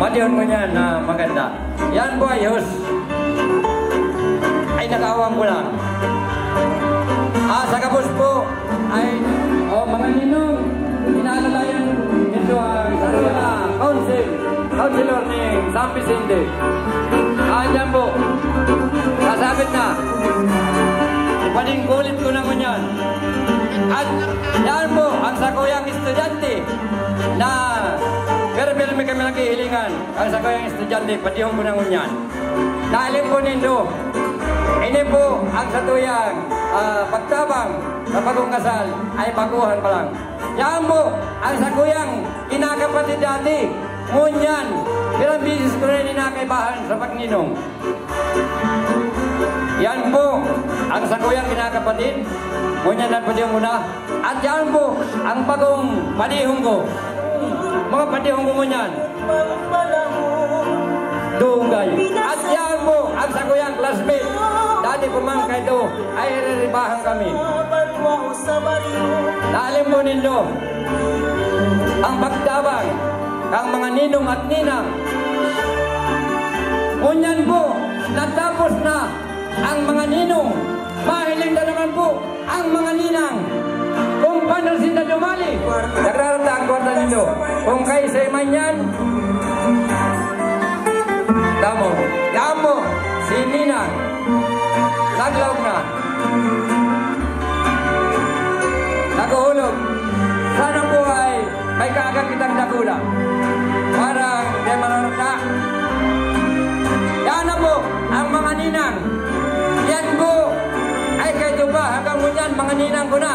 Padihon mo yan na maganda. Yan po ay hus. Ay nakaawang ko lang. Sa kapos po ay mga ninong inaalalayan nito ang sarila councilor ni San Vicente. Dyan po. Sasabit na. Ipaningkulit ko na mo yan. At yan po ang sakuyang estudyante na pero may kami naghihilingan. Ang sakuyang estudyante, padihon ko na mo yan. Naalim po nindo. Ini po ang satuyang pagtabang sa bagong kasal ay baguhan pa lang. Yan po ang sakuyang kinakapatid dati. Ngunyan, pirang bisis ko rin inakaibahan sa pagninong. Yan po ang sakuyang kinakapatid. Ngunyan ang padihong ko na. At yan po ang bagong padihong ko. Mga padihong ko ngunyan. Dungay. At yan po ang sakuyang classmate. Dati kumangkay do ay riribahan kami. Naalim mo nindo ang pagtabang ang mga ninong at ninang. Ngunyan po, natapos na ang mga ninong. Mahiling na naman po ang mga ninang. Kung paano sila dumali, nagrarata ang kwarta nindo. Kung kayo sa iman yan, Damo, si Ninang, naglaw na. Naguhulog. Sana po ay may kaagad kitang dakula. Parang di mararata. Yan na po ang mga ninang. Yan po ay kayo ba hanggang ngunyan mga ninang ko na.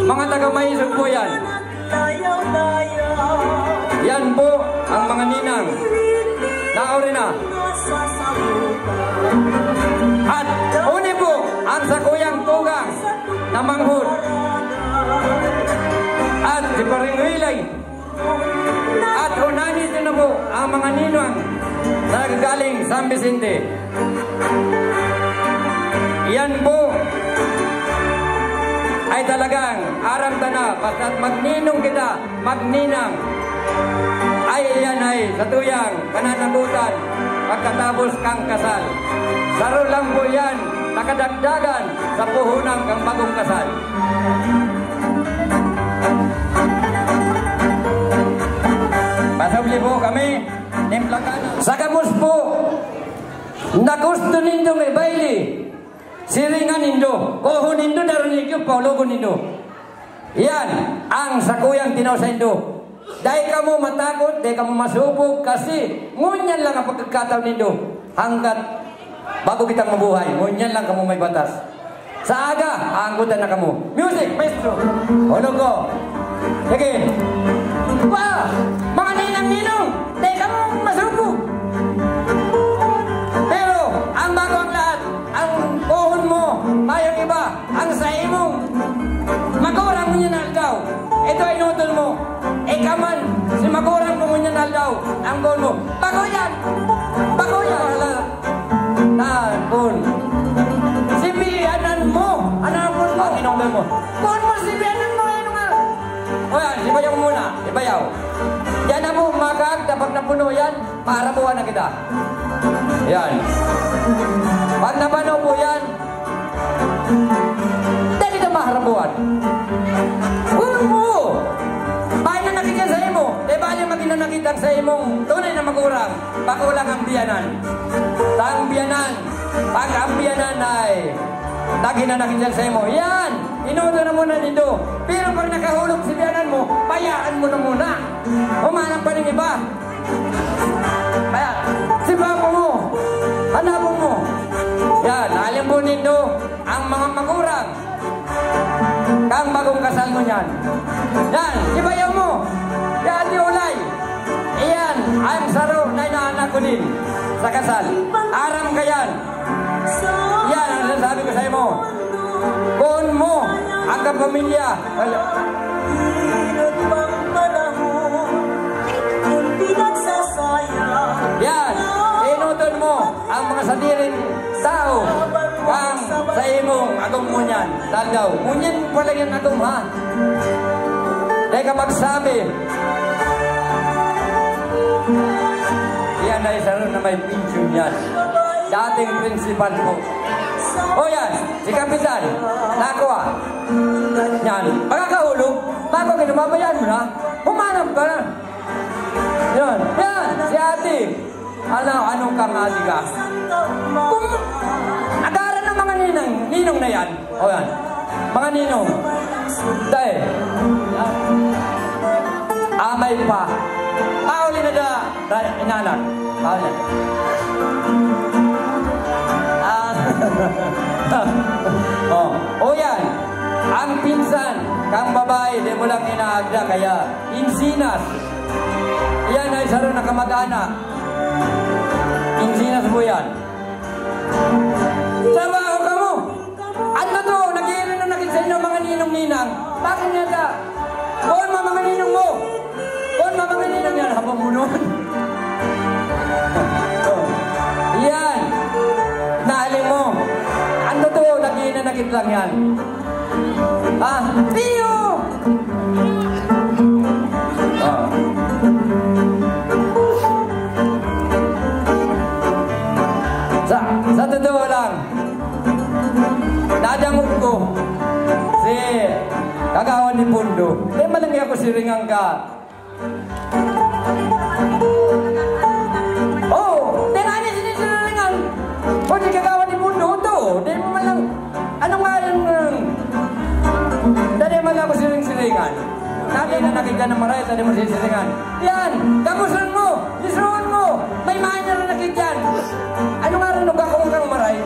Mga taga-maisog po yan. Yan po ang mga ninang. Naori na. At uni po ang sakuyang tugang na manghud. At si Paringwilay. At unani din na po ang mga ninang na galing San Vicente. Yan po ay talagang aram na basta't magninong kita, magninang. Ay yan ay satuyang kananabutan pagkatapos kang kasal. Saro lang po yan, nakadagdagan sa puhunang kang bagong kasal. Pasabli po kami, nimplakana. Sa kapos po, nagusto nindong ibayli, siringan nindo, kohon nindo, daron nindo, paulogon nindo. Yan ang sakuyang tinaw sa indo. Dahil ka mo matakot, dahil ka mo masubog, kasi ngunyan lang ang pagkakataon nindo hanggat bago kitang mabuhay. Ngunyan lang ka mo may batas. Sa aga, haanggutan na ka mo. Music, maestro. Hulog ko. Sige. Wow! Mga ninang-ninong, dahil ka mo masubog. Pero, ang bago ang lahat, ang kohon mo, mayang iba, ang sa imong magurang mo niya na aldaw. Ito ay nutol mo. Ikaw man, si magurang mo niya na aldaw. Ang kohon mo. Bago yan! Bago yan! Kun. Si biyanan mo. Ano ang kun mo? Inongdol mo. Kun mo, si biyanan mo. O yan, ibayaw mo muna. Ibayaw. Yan na mo, magag. Dapat napuno yan, para buwan na kita. Yan. Pag napano po yan, dahil kita maharabuan. Kun mo. Bahay na nakikita sa imo. Dahil bali maginanakita sa imong tunay na magurang. Pakulang ang biyanan. Tang biyanan. Pag ang biyanan ay naginanakita sa imo. Yan. Inuto na muna nito. Pero pag nakahulog si biyanan mo, payaan mo na muna. Humanap pa ng iba. Kaya, si babo mo. Hanapon mo. Yan. Alam mo nito ang mga magurang. Kang bagong kasal mo yan. Yan. Ibayaw mo. Yan, di ulay. Iyan. Ang saro na inaanak ko din sa kasal. Aram ka yan. Yan ang sinasabi ko sa imo. Kuon mo ang kapamilya. Yan. Inutod mo ang mga sadiring tao kang sa imong agong munyan. Talgaw. Munyan pala yung agong ha. Dahil kapag sabi may pension yan. Dating principal po. O yan, si Kapitan, nakuha. Yan, pagkakahulog, bago kinumabayaan mo na, humanap ka na. Yan, si ate. Anong kang ate ka? Kung nag-aaral ng mga ninong na yan, o yan, mga ninong, dahil, amay pa, pauli na dahil inanak, pauli. O yan, ang pinsan, kang babae, di mo lang inaagda, kaya insinas. Yan ay saro na kamag-anak. Insinas mo yan. Trabaho ka mo. Ano to, nag-iirin na nakita sa inyo mga ninong-ninang. Bakit nga ka? Kung mga ninong mo. Kung mga ninong yan, habang mo nun. Yan. Naalin mo. Ano to, nag-iirin na nakita lang yan. Tiyo! Sa totoo lang, nadangog ko si Kagawan ni Pundo. Di malangya ko siringan ka. Di nga niya sinisiringan. O si Kagawan ni Pundo to. Di mo malang, ano nga yung, dali man ako siring-siringan. Natin na nakita ng maray, dali mo sisiringan. Yan, kamusan mo, isuon mo, may mahal na nakita yan. Ano nga rin nung kakong kang maray?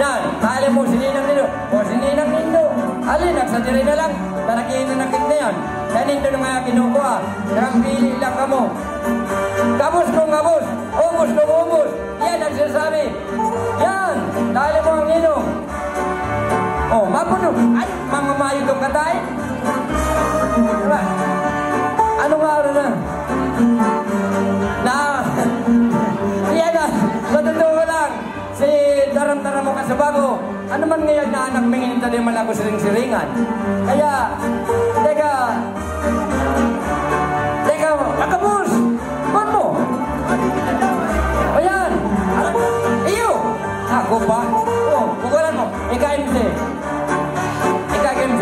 Yan, kaya mo sininang nilo, o sininang nindo. Alin, nagsadiri na lang, tarakihin na nakit na yan. Kaya nindo na nga kinukuha, nakapili lang ka mo. Kabus kong kabus, ubus kong ubus. Yan, nagsasabi. Yan, kaya mo ang nino. Mapuno, ay, mga mayo kong katay. Diba? Ano nga rin yan na, sa totoo lang, si daram-daram mo ka sa bago, ano man ngayon na anak mingin tali man ako siring-siringan. Kaya, teka, nakabus, buwan mo. O yan, iyo, ako ba? Pukulan mo, ika-MC. Ika-MC.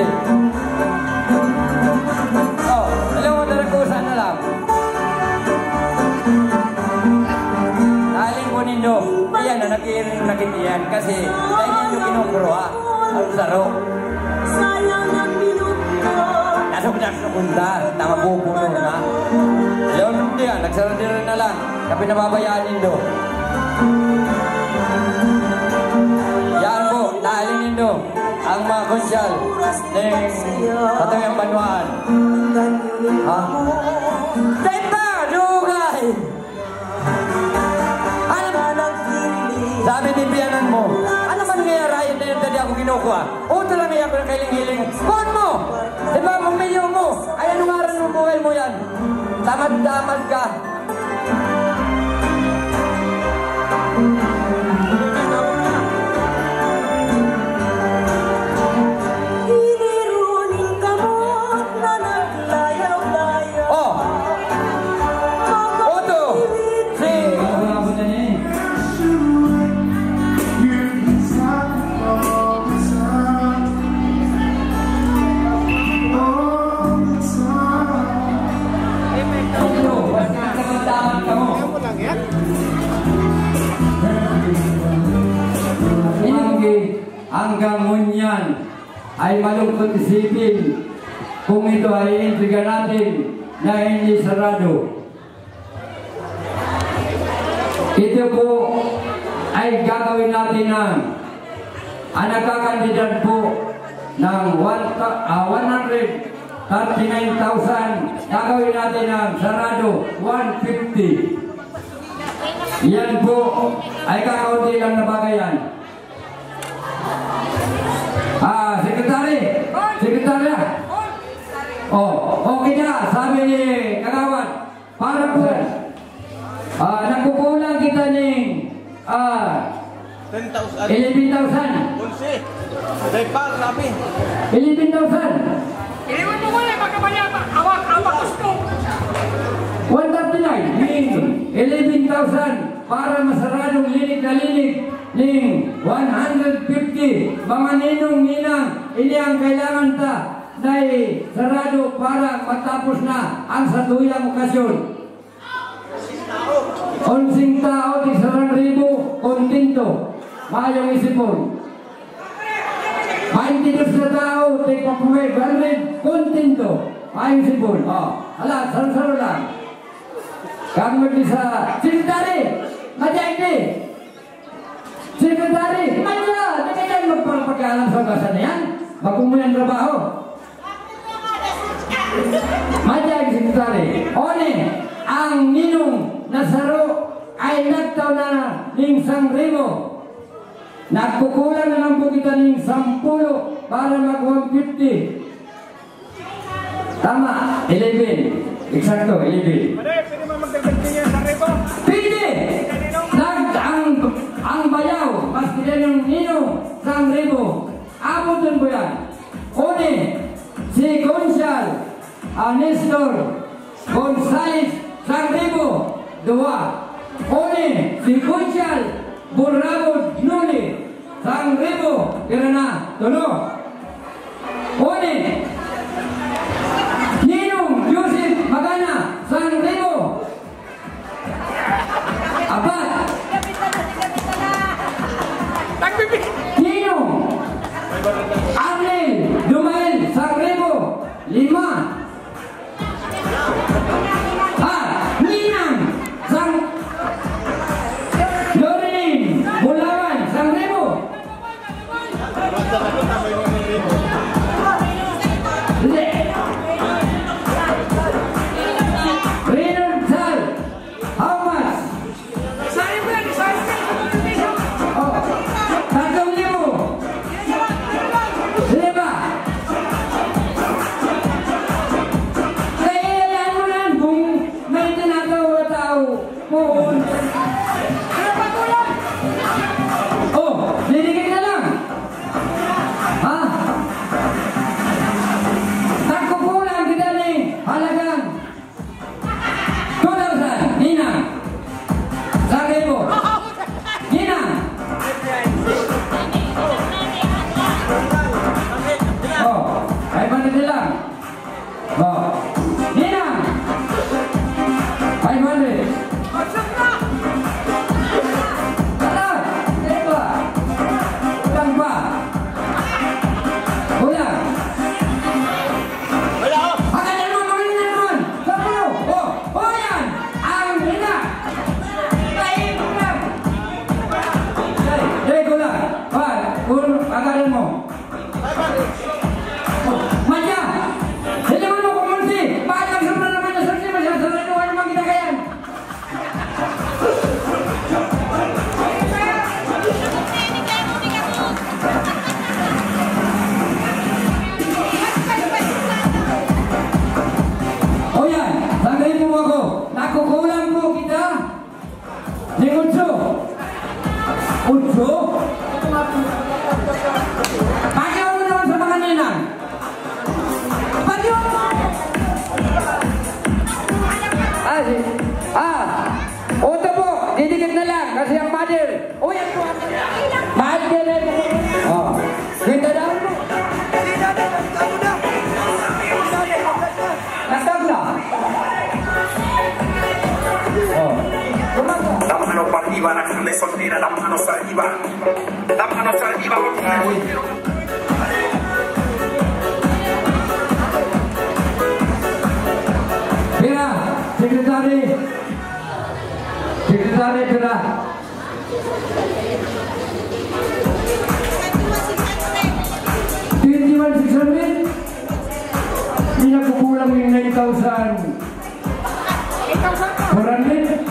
Alam mo, narakusan na lang. Aling ko nindo, ayan na nag-iirin nakitiyan kasi dahil nindo kinukuruha. Ang saro. Nasok-nasok sa punta, tama pupuno na. Leon hindi yan, nagsaro din na lang. Kapag nababayaan nindo. Yan po, naalin nindo ang mga konsyal ng Katawang Banwaan. Tenta! Dugay! Sabi ni biyanan mo, ano man nga rayon na yun tadi ako kinukuha? Uto lang niya ako ng kailing-hiling. Kuhan mo! Diba, mamilyo mo? Ay, ano nga rin ng buhay mo yan? Tamad-damad ka. Hanggang ngunyan ay malungkot isipin kung ito ay intriga natin na hindi sarado. Ito po ay gagawin natin ng nagkakandidat po ng 139,000, gagawin natin ng sarado 150. Yan po ay kakaunti lang na bagayan. Sekretarya. Okay na, sabi ni Kagawan. Para po, nagkukulang kita ng 11,000. 11,000. Dahil pa, sabi. 11,000. Iliwan mo muna, magkabayata. Awak gusto. 139, meaning 11,000. para masaradong linig na linig ning 150 mga ninong-ninang ini ang kailangan ta na sarado para matapos na ang satuyang okasyon. 11 tao di 1,000 kontento mayong isipon. 22 na tao di papuwi 100 kontento mayong isipon. Hala, saro-saro lang. Kang mag-isa, Sekretary, madyain ni. Sekretary, madya, na kailan magpapagkalang sa ugasan na yan? Magkumuyan trabaho. Madyain, Sekretary. One, ang ninong nasaro ay nagtaw na ning 1,000. Nagkukulang na lang po kita ning 10 para mag-150. Tama, 11. Eksakto, 11. Pwede mo magdagdag niya sa rebo? Pwede! Ang bayaw, mas kaya yung ninong 1,000. Abutin po yan. Une, si Consyal Nestor Gonzales 1,000. Dua. Une, si Consyal Burrabod Nuli 1,000. Kira na, tulo. Une, Ninong Joseph Magana 1,000. Apat. Ninong Arnel Dumael 1,000. 5. Ninang Lorenin Bulawan 1,000. Sekretary pira. Hindi na kukulang yung 9,000. 400?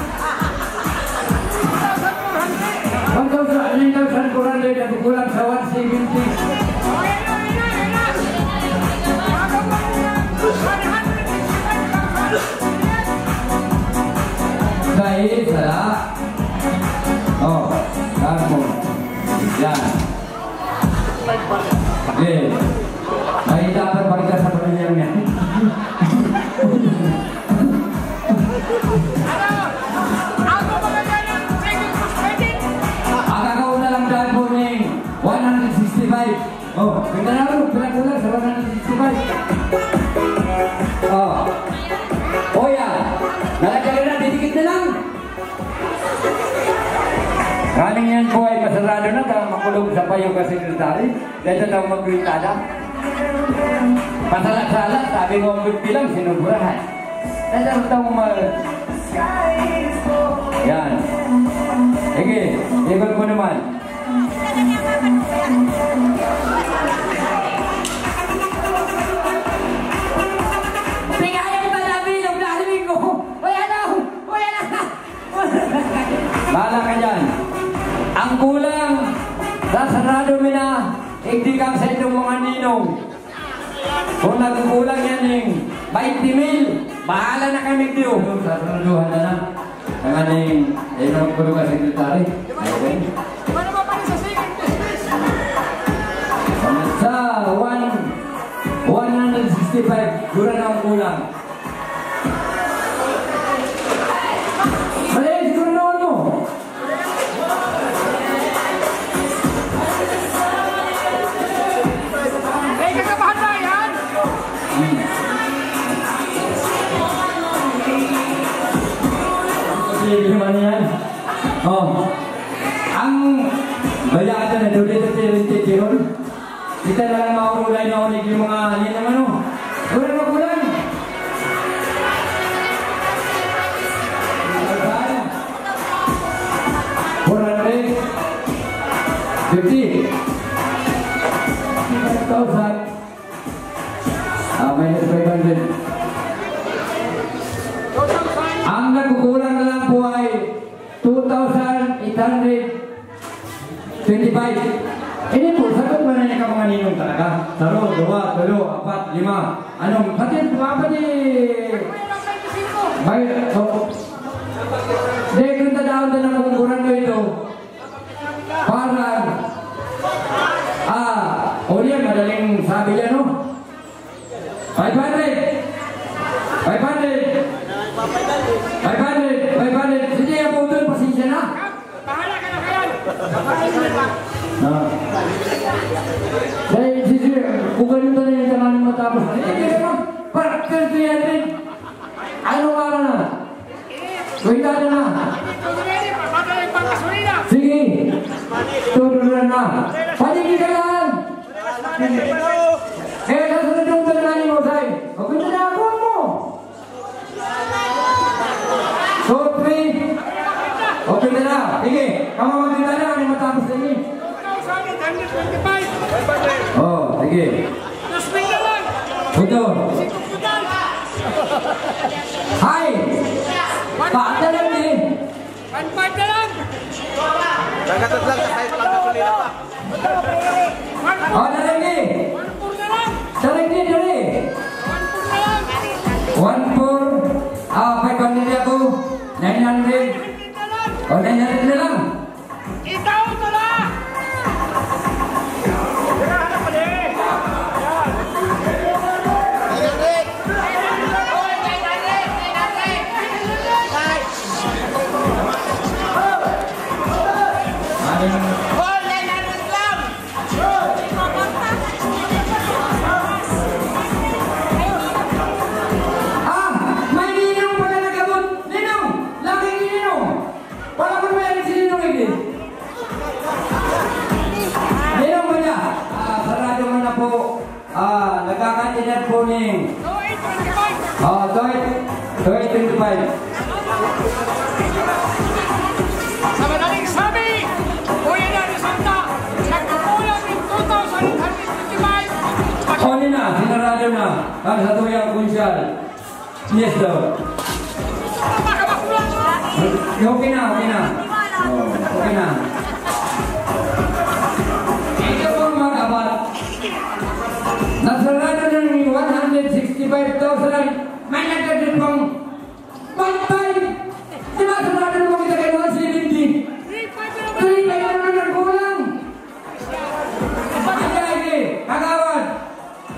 9,400 na kukulang sa 170. Dahil sala. Oh, kamu. Yan. Okay. May dapat balik sa pamilya niya. Ako magagaling Oh, Mindanao, kulang-kulang sa 165. Oh. Oh yan. Nalagyan na, didikit na lang. Kaning yan po ay masarado na, makulog sa payo ka sekretary. Dito daw magwintada. Pasalat-salat, sabi mo ang bilang, sinuburahan. Dito daw yan. Sige, ikot mo naman. Bahala ka dyan. Ang kulang sa sarado mo na igdikang sa itong mga ninong. Kung nagkukulang yan yung 20,000, bahala na kami diyo. Sa saraduhan na na. Ang aning kulong ka sekretary. Okay. Sa 165, dura na ang kulang. Oh, ang bayatan na doon dito tiyon. Kita na lang maulay na ulit yung mga yan naman o. Kulang na kulang. $450,000. Minus 500. Ang nagkukulang na lang po ay 2,825. Ini po, sagot ba na niya ka mga ninong talaga? 1, 2, 3, 4, 5. Anong, pati, may, dahil kung tadaan na ng kungkuran ko ito, parang, o yan, madaling sabi niya, no? 500. Sige, ako doon, pasensya na. Bahala ka na kayan. Dahil, sige, kung ganito na yung tanganin matapos. Kaya naman, parang 300. Ano ka na? Wait na na. Sige, tutulan na. Patigil ka lang. Eh, kasunod yung tanganin mo, Say. Huwag na ako mo. So, 3. Okay na na. Sige, kamamagdita na. Ano matapos na yun? 2,125. Oh, sige. Naswing na lang. Ito. Hi! Paat na lang din. 1,500 na lang. Nagatot lang, kahit lang gasolina pa. Oh, narindi. 1,400 na lang. Narindi, dali. 1,400 na lang. 1,400. 500 ako. 900. Oh, 900 na lang. Ikaw na lang. Nagkakatinan po ni 2,825. oh, 2,825. Sa madaling sabi, Kuya na ni Santa, nagkukulang ng 2,825. Koni na, sinarado na ang satuyang kunsyal. Yes, daw. Okay na. Oh, okay na. Ito po mga kapat. Nasarado ng 165,000. May nagdadun pang 1,500. Diba sarado mo kita kayo 170? 3,500 na nagkulang. Pagkakaya, kagawad,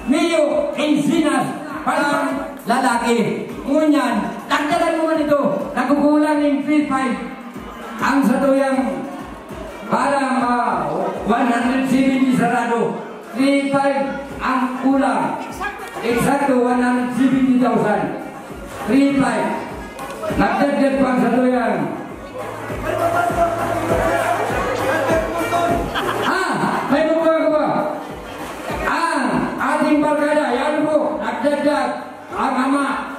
Mio, Encinas, parang lalaki. Ngunyan, tagdalan mo man ito. Nagkukulang ng 3,500. Ang satuyang parang 170 sarado. 3.5 ang kulang. Eksakto 170,000. 3.5. Nagdagdag pang satuyan. May buka ko ba? Ang ating barkada, yan po, nagdagdag ang ama,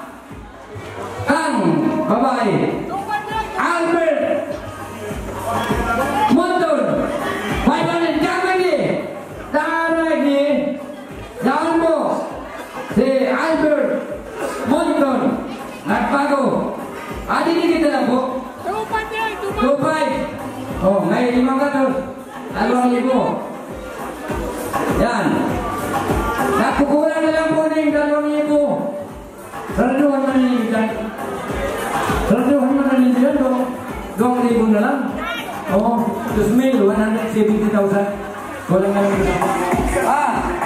ang babae, Albert Monton, 500 kamali, daan mo, si Albert Monton, nagbago, adili kita na po, 2.5, oh, may 500, 2,000. Yan. Nakukuha na lang po ng 2,000. Sarduhan man ninyo dyan. Sarduhan man ninyo dyan. 2,000 na lang. Oo. 2,170,000. Kulang na lang dyan.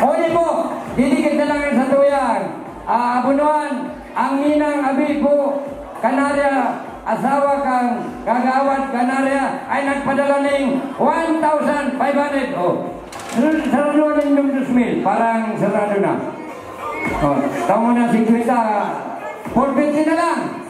Huli po. Diligid na lang sa tuyang. Abunuan. Ang Ninang Abi po. Kanarya. Asawa kang Kagawad Kanarya ay nagpadala ng 1,500. Oh. Sarado na yung 2,000. Parang sarado na. Oh, tama na 50. 450 na lang.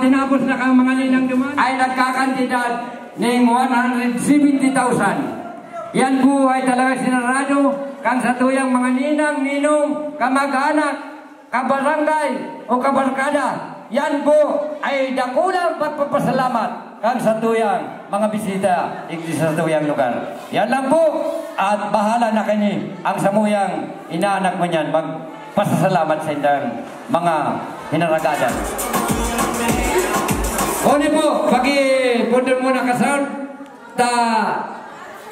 Tinapos na kang mga ninang duman ay nagkakantidad ng 170,000. Yan po ay talaga sinarado kang sa tuyang mga ninang, ninong, kamag-anak, kabarangay o kabarkada. Yan po ay dakulang pagpapasalamat kang sa tuyang mga bisita sa tuyang lugar. Yan lang po at bahala na kini ang samuyang inaanak mo niyan magpasasalamat sa indang mga hinaragadan. Oni po, pag-ipundon mo na kasal,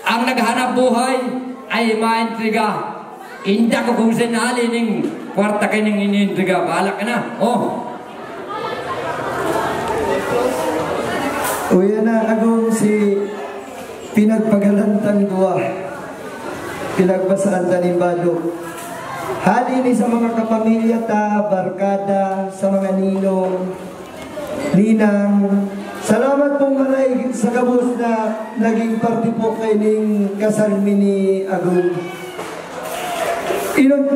ang naghanap buhay ay maintriga. Hindi ako kung sinali ng kwarta kayo ng inintriga. Bahala ka na. Oh. Uya na agong si pinagpagalantang duwa. Pinagbasaan tanimbado. Hali ni sa mga kapamilya ta, barkada, sa mga ninong, ninang, salamat pong maray sa kabus na naging parte po kayo ng kasalmi ni Agong. Inot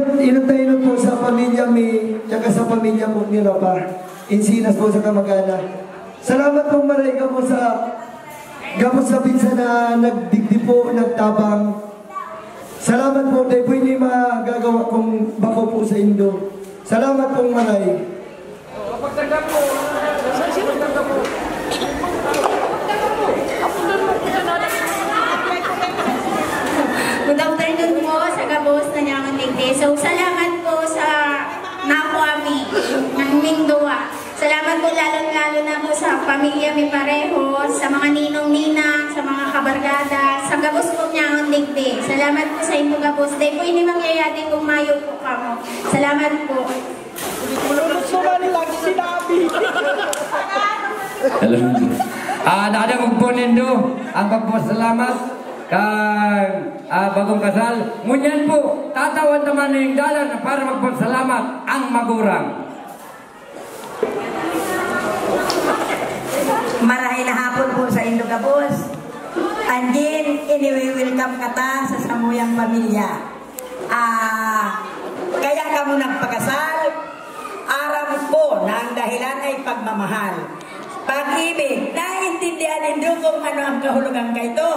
po sa pamilya mi, tsaka sa pamilya po ni Rapa, Insinas po sa kamag-anak. Salamat pong maray ka po sa gabos sa pinsa na nagdigdi po, nagtabang. Salamat po tayo po hindi magagawa kong bako po sa Indo. Salamat pong maray. Good afternoon po sa gabos na niyang nigde. So, salamat po sa nakuami ng Mindua. Salamat po lalo-lalo na po sa pamilya mi pareho, sa mga ninong-ninang, sa mga kabargada, sa gabos po niyang nigde. Salamat po sa inyo gabos. Dahil po ini mangyayari kung mayo po kamo. Salamat po. Nada magpunindo ang pagpasalamat kang bagong kasal. Ngunyan po, tatawan naman ng dalan para magpasalamat ang magurang. Marahil na hapon po sa Indo Gabos. Andiin, ini-welcome kata sa samuyang pamilya. Kaya kamo nagpakasal, aram po na ang dahilan ay pagmamahal. Pag-ibig, naiintindihan nindo kung ano ang kahulugan kayo.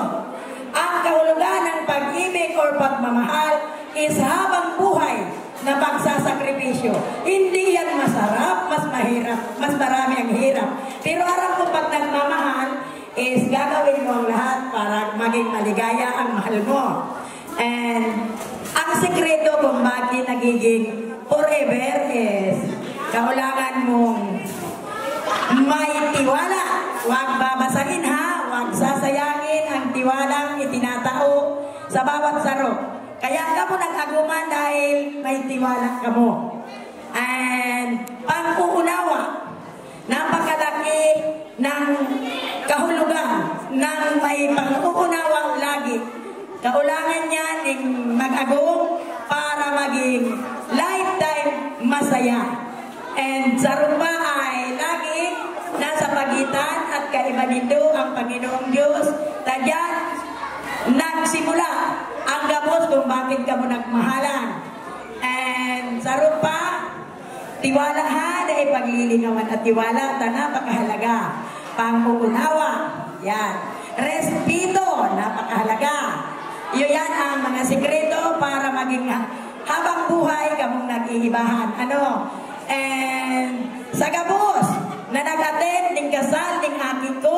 Ang kahulugan ng pag-ibig or pagmamahal is habang buhay na pagsasakripisyo. Hindi yan masarap, mas mahirap, mas marami ang hirap. Pero aram ko pag nagmamahal is gagawin mo ang lahat para maging maligaya ang mahal mo. And ang sekreto kung bakit nagiging forever is kahulangan mong may tiwala huwag babasahin ha, huwag sasayangin ang tiwalang itinatao sa bawat saro. Kaya ka mo nag-aguman dahil may tiwala ka mo. And pang-uunawa, napakalaki ng kahulugan ng may pang-uunawa lagi. Kaulangan niya ng mag-agum para maging lifetime masaya. And sa rumba ay lagi nasa pagitan at kaiba nito ang Panginoong Diyos. Tadyan, nagsimula ang gabos kung bakit ka mo nagmahalan. And sa rumba, tiwala ha, dahil paglilinawan at tiwala, napakahalaga. Pang-uunawa, yan. Respeto, napakahalaga. Yan ang mga sikreto para maging habang buhay kamong nag-iibahan. Ano? And sa gabos, na nag-attend ng kasal ng aking ko,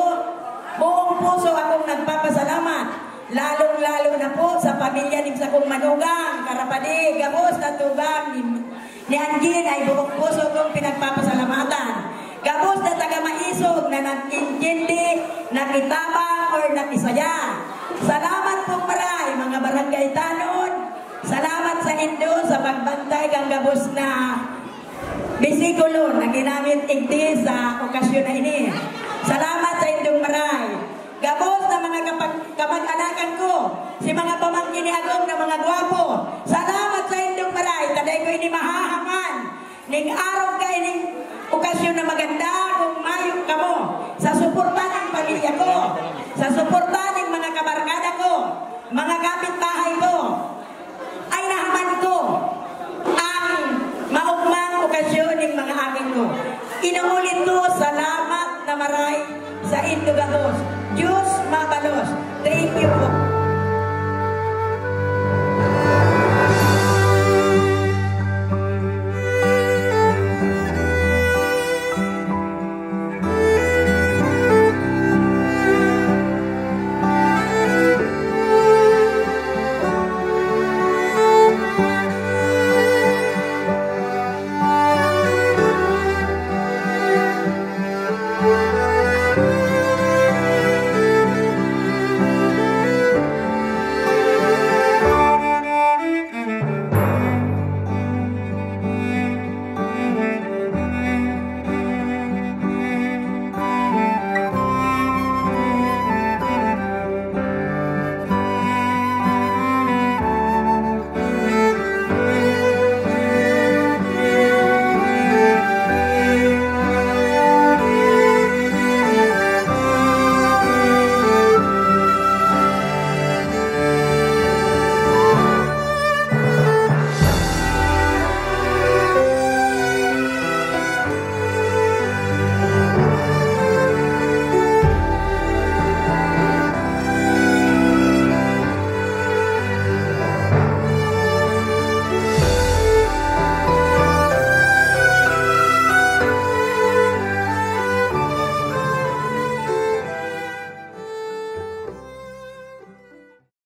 buong puso akong nagpapasalamat. Lalong-lalo na po sa pamilya ng sakong manugang, karapadi, gabos na tugang ni Anjin ay buong puso kong pinagpapasalamatan. Gabos na taga-maisog na nag-intindi, nakitabang, or nakisaya. Salamat po maray, mga barangay tanon. Salamat sa Indo sa pagbantay kang gabos na bisikulo na ginamit igdi sa okasyon na ini. Salamat sa Indong maray. Gabos na mga kamag-anakan ko, si mga pamangkin ni Agong na mga gwapo. Salamat sa Indong maray, taday ko ini mahahaman. Ning araw ka ining okasyon na maganda kung mayong kamo. Sa suporta ng pamilya ko, sa suporta ng mga kabarkada ko, mga kapitbahay ko, ay nahaman ko ang maugmang okasyon ng mga aking ko. Inuulit ko, salamat na maray sa Indo Gabos. Diyos mabalos. Thank you po.